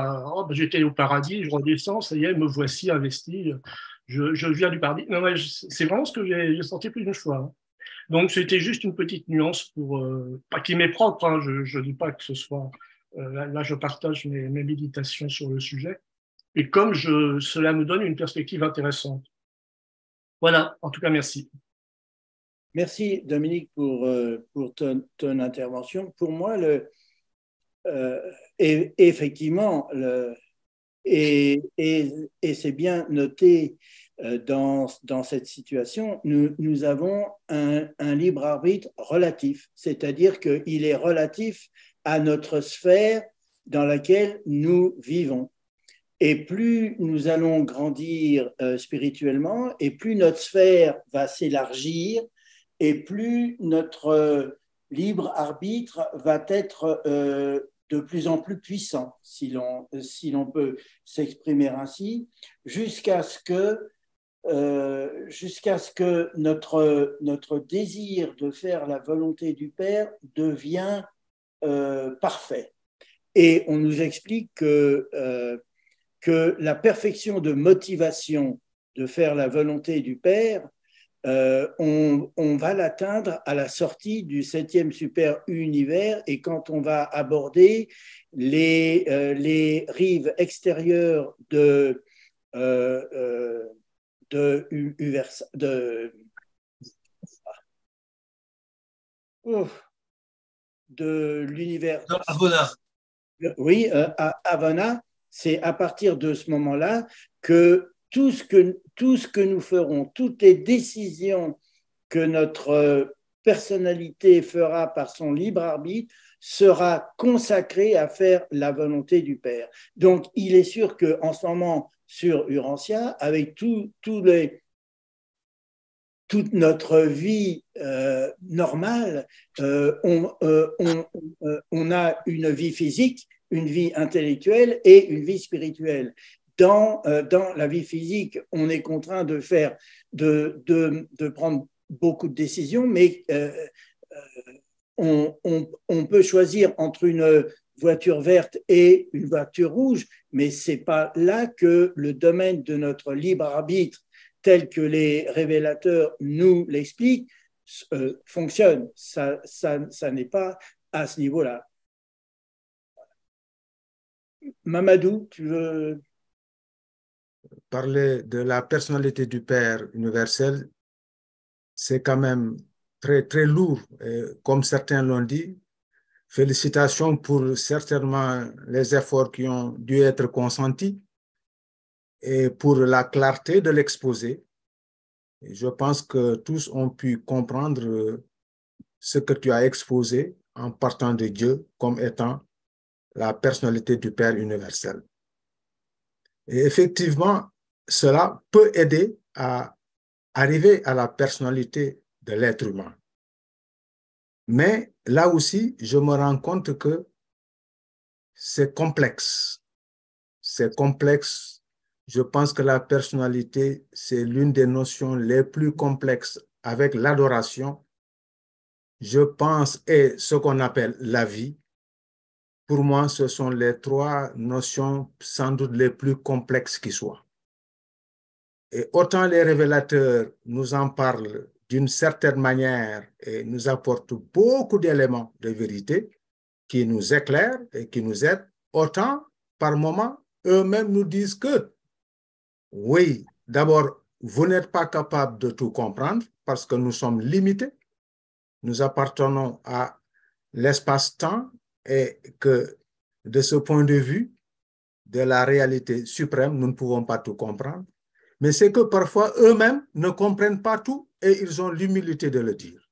j'étais au paradis, je redescends, ça y est, me voici investi, je viens du paradis. Non, c'est vraiment ce que j'ai senti plus d'une fois. Hein. Donc, c'était juste une petite nuance qui m'est propre. Hein, je ne dis pas que ce soit. Là, je partage mes méditations sur le sujet. Et comme cela me donne une perspective intéressante. Voilà, en tout cas, merci. Merci, Dominique, pour ton intervention. Pour moi, et effectivement, et c'est bien noté dans cette situation, nous avons un libre arbitre relatif, c'est-à-dire qu'il est relatif à notre sphère dans laquelle nous vivons. Et plus nous allons grandir spirituellement, et plus notre sphère va s'élargir, et plus notre libre arbitre va être de plus en plus puissant, si l'on peut s'exprimer ainsi, jusqu'à ce que notre désir de faire la volonté du Père devient parfait. Et on nous explique que la perfection de motivation de faire la volonté du Père, on va l'atteindre à la sortie du 7e super univers, et quand on va aborder les rives extérieures de l'univers. Avona. Oui, à Havana, c'est à partir de ce moment-là que tout ce que nous ferons, toutes les décisions que notre personnalité fera par son libre arbitre sera consacrée à faire la volonté du Père. Donc, il est sûr qu'en ce moment, sur Urantia, avec toute notre vie normale, on a une vie physique, une vie intellectuelle et une vie spirituelle. Dans la vie physique, on est contraint de prendre beaucoup de décisions, mais on peut choisir entre une voiture verte et une voiture rouge, mais ce n'est pas là que le domaine de notre libre arbitre, tel que les révélateurs nous l'expliquent, fonctionne. Ça n'est pas à ce niveau-là. Mamadou, tu veux parler de la personnalité du Père universel? C'est quand même très, très lourd. Et comme certains l'ont dit, félicitations pour certainement les efforts qui ont dû être consentis et pour la clarté de l'exposé. Je pense que tous ont pu comprendre ce que tu as exposé en partant de Dieu comme étant la personnalité du Père universel. Et effectivement, cela peut aider à arriver à la personnalité de l'être humain. Mais là aussi, je me rends compte que c'est complexe. C'est complexe. Je pense que la personnalité, c'est l'une des notions les plus complexes avec l'adoration. Je pense, et ce qu'on appelle la vie. Pour moi, ce sont les trois notions sans doute les plus complexes qui soient. Et autant les révélateurs nous en parlent d'une certaine manière et nous apportent beaucoup d'éléments de vérité qui nous éclairent et qui nous aident, autant par moments, eux-mêmes nous disent que oui, d'abord, vous n'êtes pas capable de tout comprendre parce que nous sommes limités. Nous appartenons à l'espace-temps et que de ce point de vue de la réalité suprême, nous ne pouvons pas tout comprendre. Mais c'est que parfois, eux-mêmes ne comprennent pas tout et ils ont l'humilité de le dire.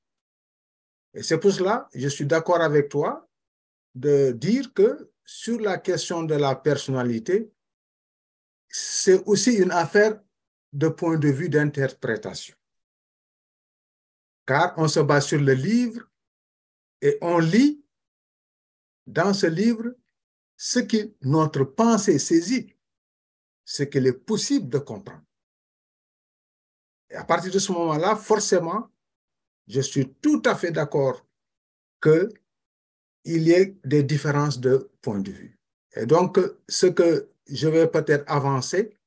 Et c'est pour cela, je suis d'accord avec toi de dire que sur la question de la personnalité, c'est aussi une affaire de point de vue d'interprétation. Car on se base sur le livre et on lit dans ce livre ce que notre pensée saisit, ce qu'il est possible de comprendre. Et à partir de ce moment-là, forcément, je suis tout à fait d'accord qu'il y ait des différences de point de vue. Et donc, ce que je vais peut-être avancer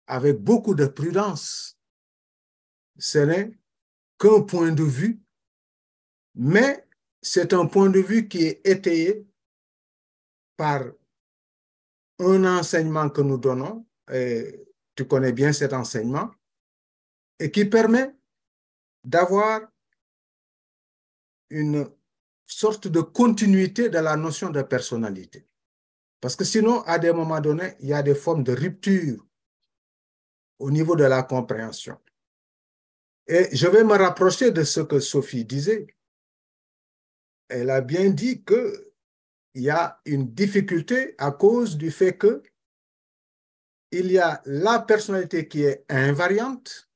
avec beaucoup de prudence, ce n'est qu'un point de vue, mais c'est un point de vue qui est étayé par un enseignement que nous donnons, et tu connais bien cet enseignement, et qui permet d'avoir une sorte de continuité de la notion de personnalité. Parce que sinon, à des moments donnés, il y a des formes de rupture au niveau de la compréhension. Et je vais me rapprocher de ce que Sophie disait. Elle a bien dit qu'il y a une difficulté à cause du fait que il y a la personnalité qui est invariante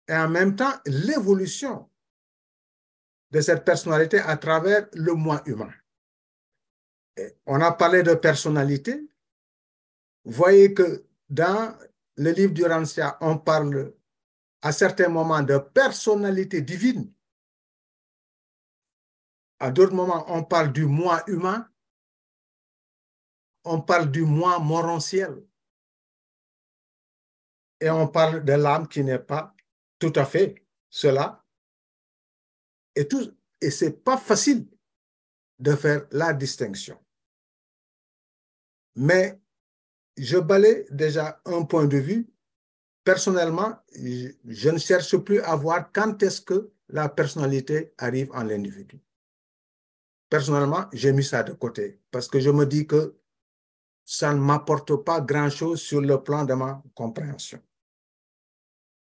et en même temps l'évolution de cette personnalité à travers le moi humain. Et on a parlé de personnalité. Vous voyez que dans le livre du Rancia, on parle à certains moments de personnalité divine. À d'autres moments, on parle du moi humain. On parle du moi morantiel. Et on parle de l'âme qui n'est pas tout à fait cela. Et ce n'est pas facile de faire la distinction. Mais je balaie déjà un point de vue. Personnellement, je ne cherche plus à voir quand est-ce que la personnalité arrive en l'individu. Personnellement, j'ai mis ça de côté parce que je me dis que ça ne m'apporte pas grand-chose sur le plan de ma compréhension.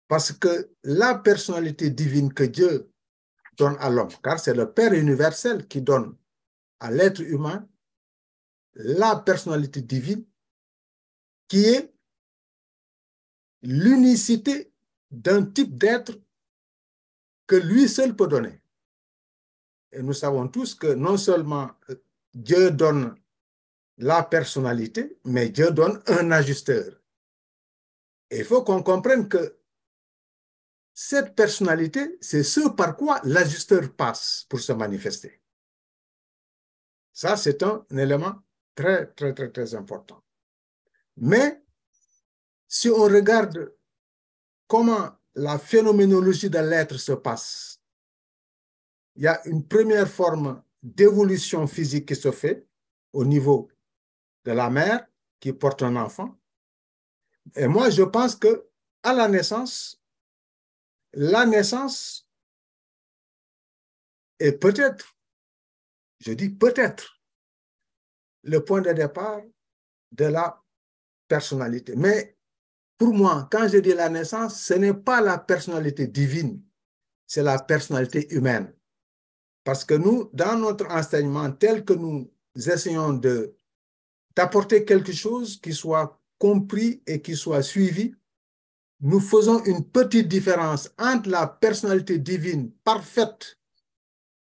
Parce que la personnalité divine que Dieu donne à l'homme, car c'est le Père universel qui donne à l'être humain la personnalité divine qui est l'unicité d'un type d'être que lui seul peut donner. Et nous savons tous que non seulement Dieu donne la personnalité, mais Dieu donne un ajusteur. Et il faut qu'on comprenne que cette personnalité, c'est ce par quoi l'ajusteur passe pour se manifester. Ça, c'est un élément très, très, très, très important. Mais si on regarde comment la phénoménologie de l'être se passe, il y a une première forme d'évolution physique qui se fait au niveau de la mère qui porte un enfant. Et moi, je pense que à la naissance est peut-être, je dis peut-être, le point de départ de la personnalité. Mais pour moi, quand je dis la naissance, ce n'est pas la personnalité divine, c'est la personnalité humaine. Parce que nous, dans notre enseignement, tel que nous essayons d'apporter quelque chose qui soit compris et qui soit suivi, nous faisons une petite différence entre la personnalité divine parfaite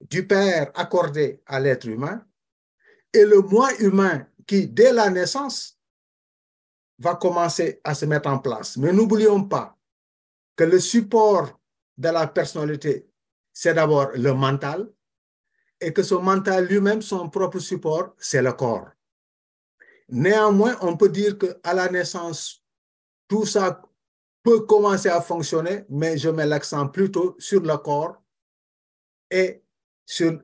du Père accordé à l'être humain et le moi humain qui, dès la naissance, va commencer à se mettre en place. Mais n'oublions pas que le support de la personnalité, c'est d'abord le mental, et que ce mental lui-même, son propre support, c'est le corps. Néanmoins, on peut dire qu'à la naissance, tout ça peut commencer à fonctionner, mais je mets l'accent plutôt sur le corps et sur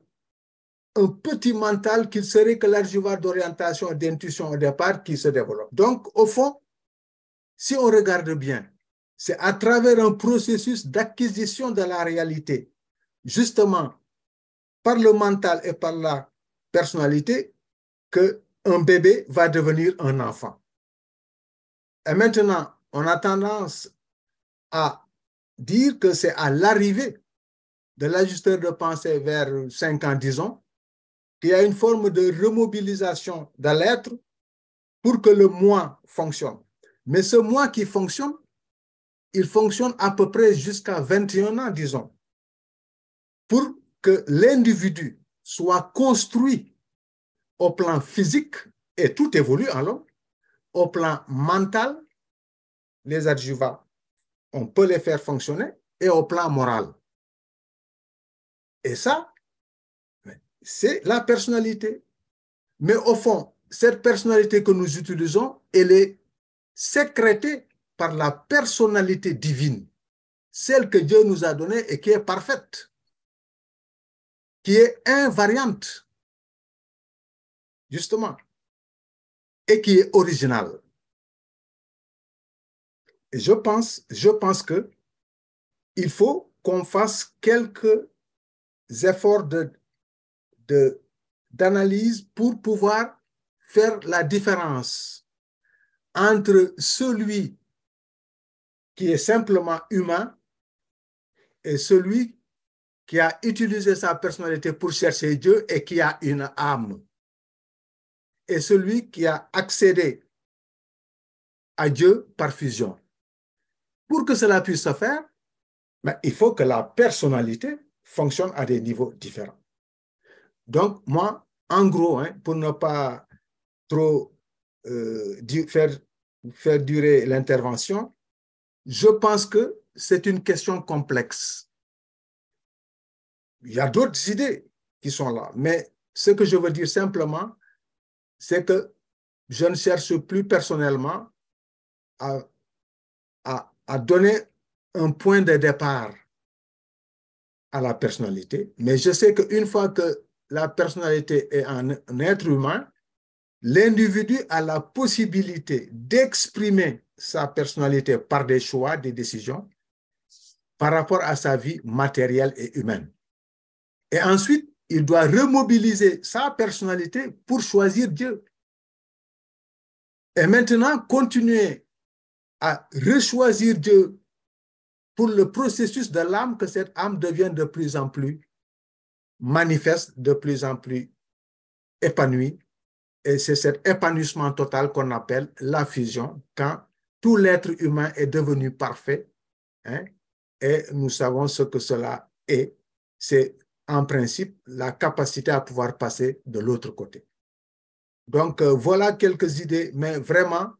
un petit mental qui serait que l'adjuvat d'orientation et d'intuition au départ qui se développe. Donc, au fond, si on regarde bien, c'est à travers un processus d'acquisition de la réalité, justement par le mental et par la personnalité, qu'un bébé va devenir un enfant. Et maintenant, on a tendance à dire que c'est à l'arrivée de l'ajusteur de pensée vers 5 ans, disons, qu'il y a une forme de remobilisation de l'être pour que le moi fonctionne. Mais ce moi qui fonctionne, il fonctionne à peu près jusqu'à 21 ans, disons, pour que l'individu soit construit au plan physique, et tout évolue en l'homme, au plan mental, les adjuvats, on peut les faire fonctionner, et au plan moral. Et ça, c'est la personnalité. Mais au fond, cette personnalité que nous utilisons, elle est sécrétée par la personnalité divine, celle que Dieu nous a donnée et qui est parfaite, qui est invariante, justement, et qui est originale. Et je pense que il faut qu'on fasse quelques efforts de d'analyse pour pouvoir faire la différence entre celui qui est simplement humain et celui qui a utilisé sa personnalité pour chercher Dieu et qui a une âme, et celui qui a accédé à Dieu par fusion. Pour que cela puisse se faire, mais il faut que la personnalité fonctionne à des niveaux différents. Donc, moi, en gros, pour ne pas trop faire durer l'intervention, je pense que c'est une question complexe. Il y a d'autres idées qui sont là, mais ce que je veux dire simplement, c'est que je ne cherche plus personnellement à donner un point de départ à la personnalité, mais je sais qu'une fois que la personnalité est un être humain, l'individu a la possibilité d'exprimer sa personnalité par des choix, des décisions, par rapport à sa vie matérielle et humaine. Et ensuite, il doit remobiliser sa personnalité pour choisir Dieu. Et maintenant, continuer à rechoisir Dieu pour le processus de l'âme, que cette âme devienne de plus en plus manifeste, de plus en plus épanouie. Et c'est cet épanouissement total qu'on appelle la fusion, quand tout l'être humain est devenu parfait. Et nous savons ce que cela est. C'est en principe la capacité à pouvoir passer de l'autre côté. Donc, voilà quelques idées, mais vraiment,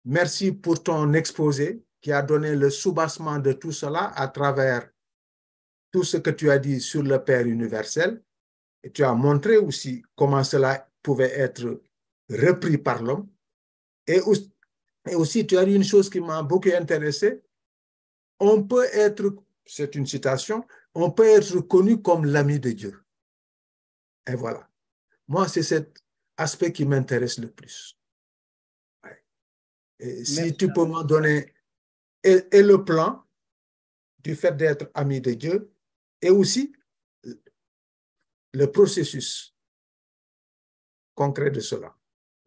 merci pour ton exposé qui a donné le soubassement de tout cela à travers tout ce que tu as dit sur le Père universel. Et tu as montré aussi comment cela pouvait être repris par l'homme. Et aussi, tu as dit une chose qui m'a beaucoup intéressé. On peut être, c'est une citation, on peut être connu comme l'ami de Dieu. Et voilà. Moi, c'est cet aspect qui m'intéresse le plus. Ouais. Et si tu peux m'en donner et le plan du fait d'être ami de Dieu et aussi le processus concret de cela.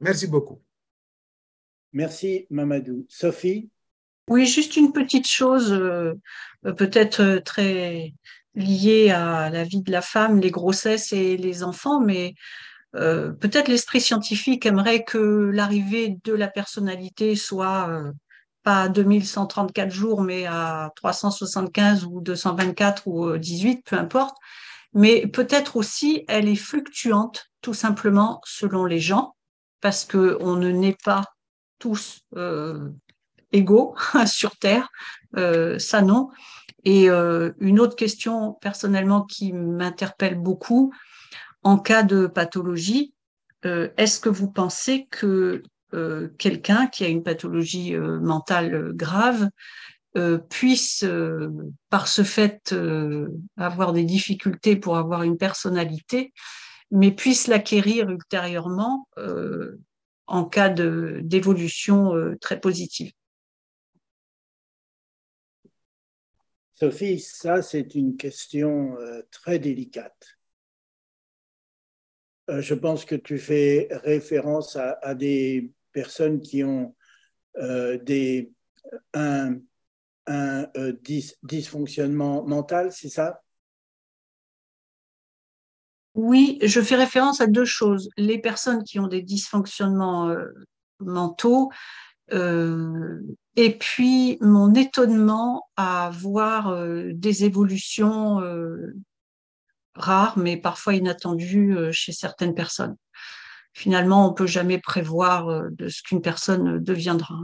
Merci beaucoup. Merci, Mamadou. Sophie? Oui, juste une petite chose, peut-être très liée à la vie de la femme, les grossesses et les enfants, mais peut-être l'esprit scientifique aimerait que l'arrivée de la personnalité soit pas à 2134 jours, mais à 375 ou 224 ou 18, peu importe. Mais peut-être aussi, elle est fluctuante, tout simplement, selon les gens, parce qu'on ne naît pas tous égaux sur Terre, ça non. Et une autre question, personnellement, qui m'interpelle beaucoup, en cas de pathologie, est-ce que vous pensez que quelqu'un qui a une pathologie mentale grave puisse, par ce fait, avoir des difficultés pour avoir une personnalité, mais puisse l'acquérir ultérieurement en cas d'évolution très positive? Sophie, ça, c'est une question très délicate. Je pense que tu fais référence à des personnes qui ont un dysfonctionnement mental, c'est ça? Oui, je fais référence à deux choses. Les personnes qui ont des dysfonctionnements mentaux, et puis mon étonnement à voir des évolutions rares, mais parfois inattendues chez certaines personnes. Finalement, on ne peut jamais prévoir de ce qu'une personne deviendra.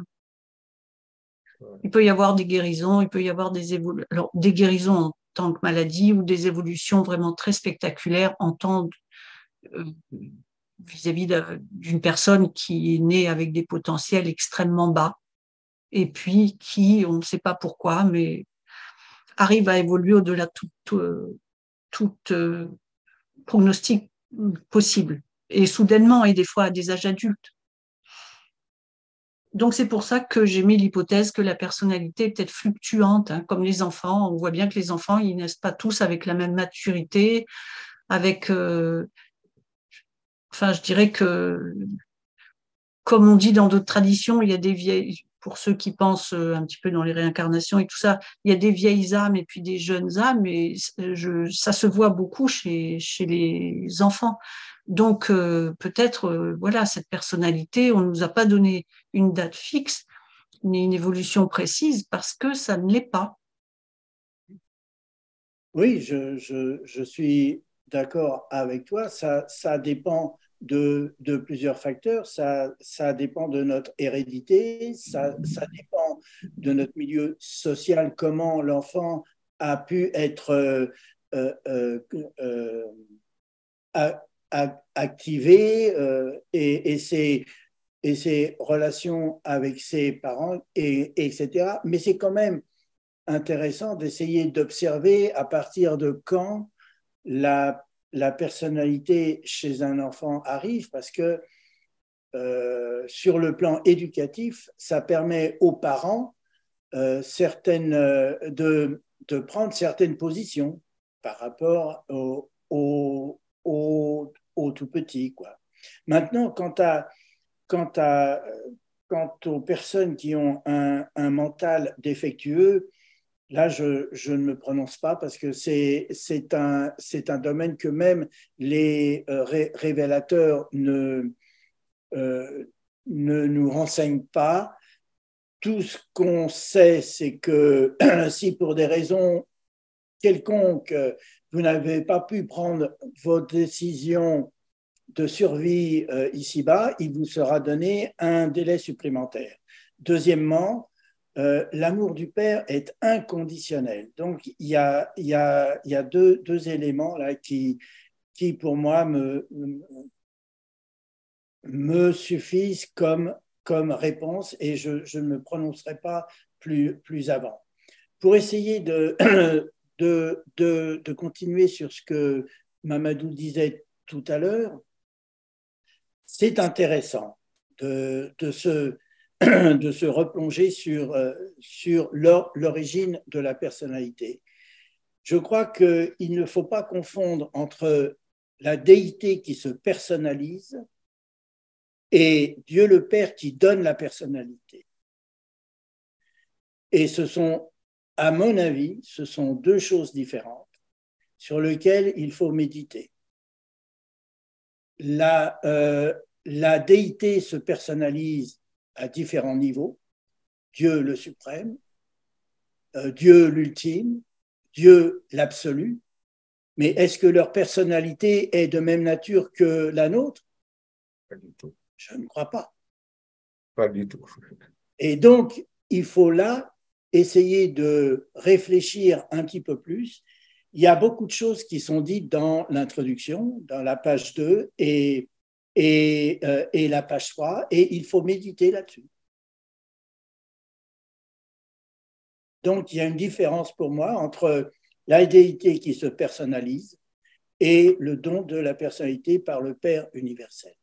Il peut y avoir des guérisons, il peut y avoir des guérisons en tant que maladie ou des évolutions vraiment très spectaculaires en tant vis-à-vis d'une personne qui est née avec des potentiels extrêmement bas et puis qui, on ne sait pas pourquoi, mais arrive à évoluer au-delà de tout pronostic possible, et soudainement, et des fois à des âges adultes. Donc c'est pour ça que j'ai mis l'hypothèse que la personnalité est peut-être fluctuante, hein, comme les enfants. On voit bien que les enfants, ils naissent pas tous avec la même maturité, avec enfin, je dirais que, comme on dit dans d'autres traditions, il y a des vieilles, pour ceux qui pensent un petit peu dans les réincarnations et tout ça, il y a des vieilles âmes et puis des jeunes âmes, et ça se voit beaucoup chez les enfants. Donc, peut-être, voilà, cette personnalité, on ne nous a pas donné une date fixe, ni une évolution précise, parce que ça ne l'est pas. Oui, je suis d'accord avec toi. Ça dépend de plusieurs facteurs. Ça dépend de notre hérédité, ça dépend de notre milieu social, comment l'enfant a pu être activé et ses relations avec ses parents, etc. Mais c'est quand même intéressant d'essayer d'observer à partir de quand la personnalité chez un enfant arrive, parce que sur le plan éducatif, ça permet aux parents de prendre certaines positions par rapport au tout petit, quoi. Maintenant, quant aux personnes qui ont un mental défectueux, là, je ne me prononce pas parce que c'est un domaine que même les révélateurs ne nous renseignent pas. Tout ce qu'on sait, c'est que si pour des raisons quelconques, vous n'avez pas pu prendre vos décisions de survie ici-bas, il vous sera donné un délai supplémentaire. Deuxièmement, l'amour du père est inconditionnel. Donc, il y a deux éléments là qui pour moi, me suffisent comme réponse, et je ne me prononcerai pas plus avant. Pour essayer de continuer sur ce que Mamadou disait tout à l'heure, c'est intéressant de se replonger sur l'origine de la personnalité. Je crois qu'il ne faut pas confondre entre la déité qui se personnalise et Dieu le Père qui donne la personnalité. Et à mon avis, ce sont deux choses différentes sur lesquelles il faut méditer. La déité se personnalise à différents niveaux. Dieu le suprême, Dieu l'ultime, Dieu l'absolu. Mais est-ce que leur personnalité est de même nature que la nôtre? Pas du tout. Je ne crois pas. Pas du tout. Et donc, il faut là essayer de réfléchir un petit peu plus. Il y a beaucoup de choses qui sont dites dans l'introduction, dans la page 2 et la page 3, et il faut méditer là-dessus. Donc, il y a une différence pour moi entre la déité qui se personnalise et le don de la personnalité par le Père universel.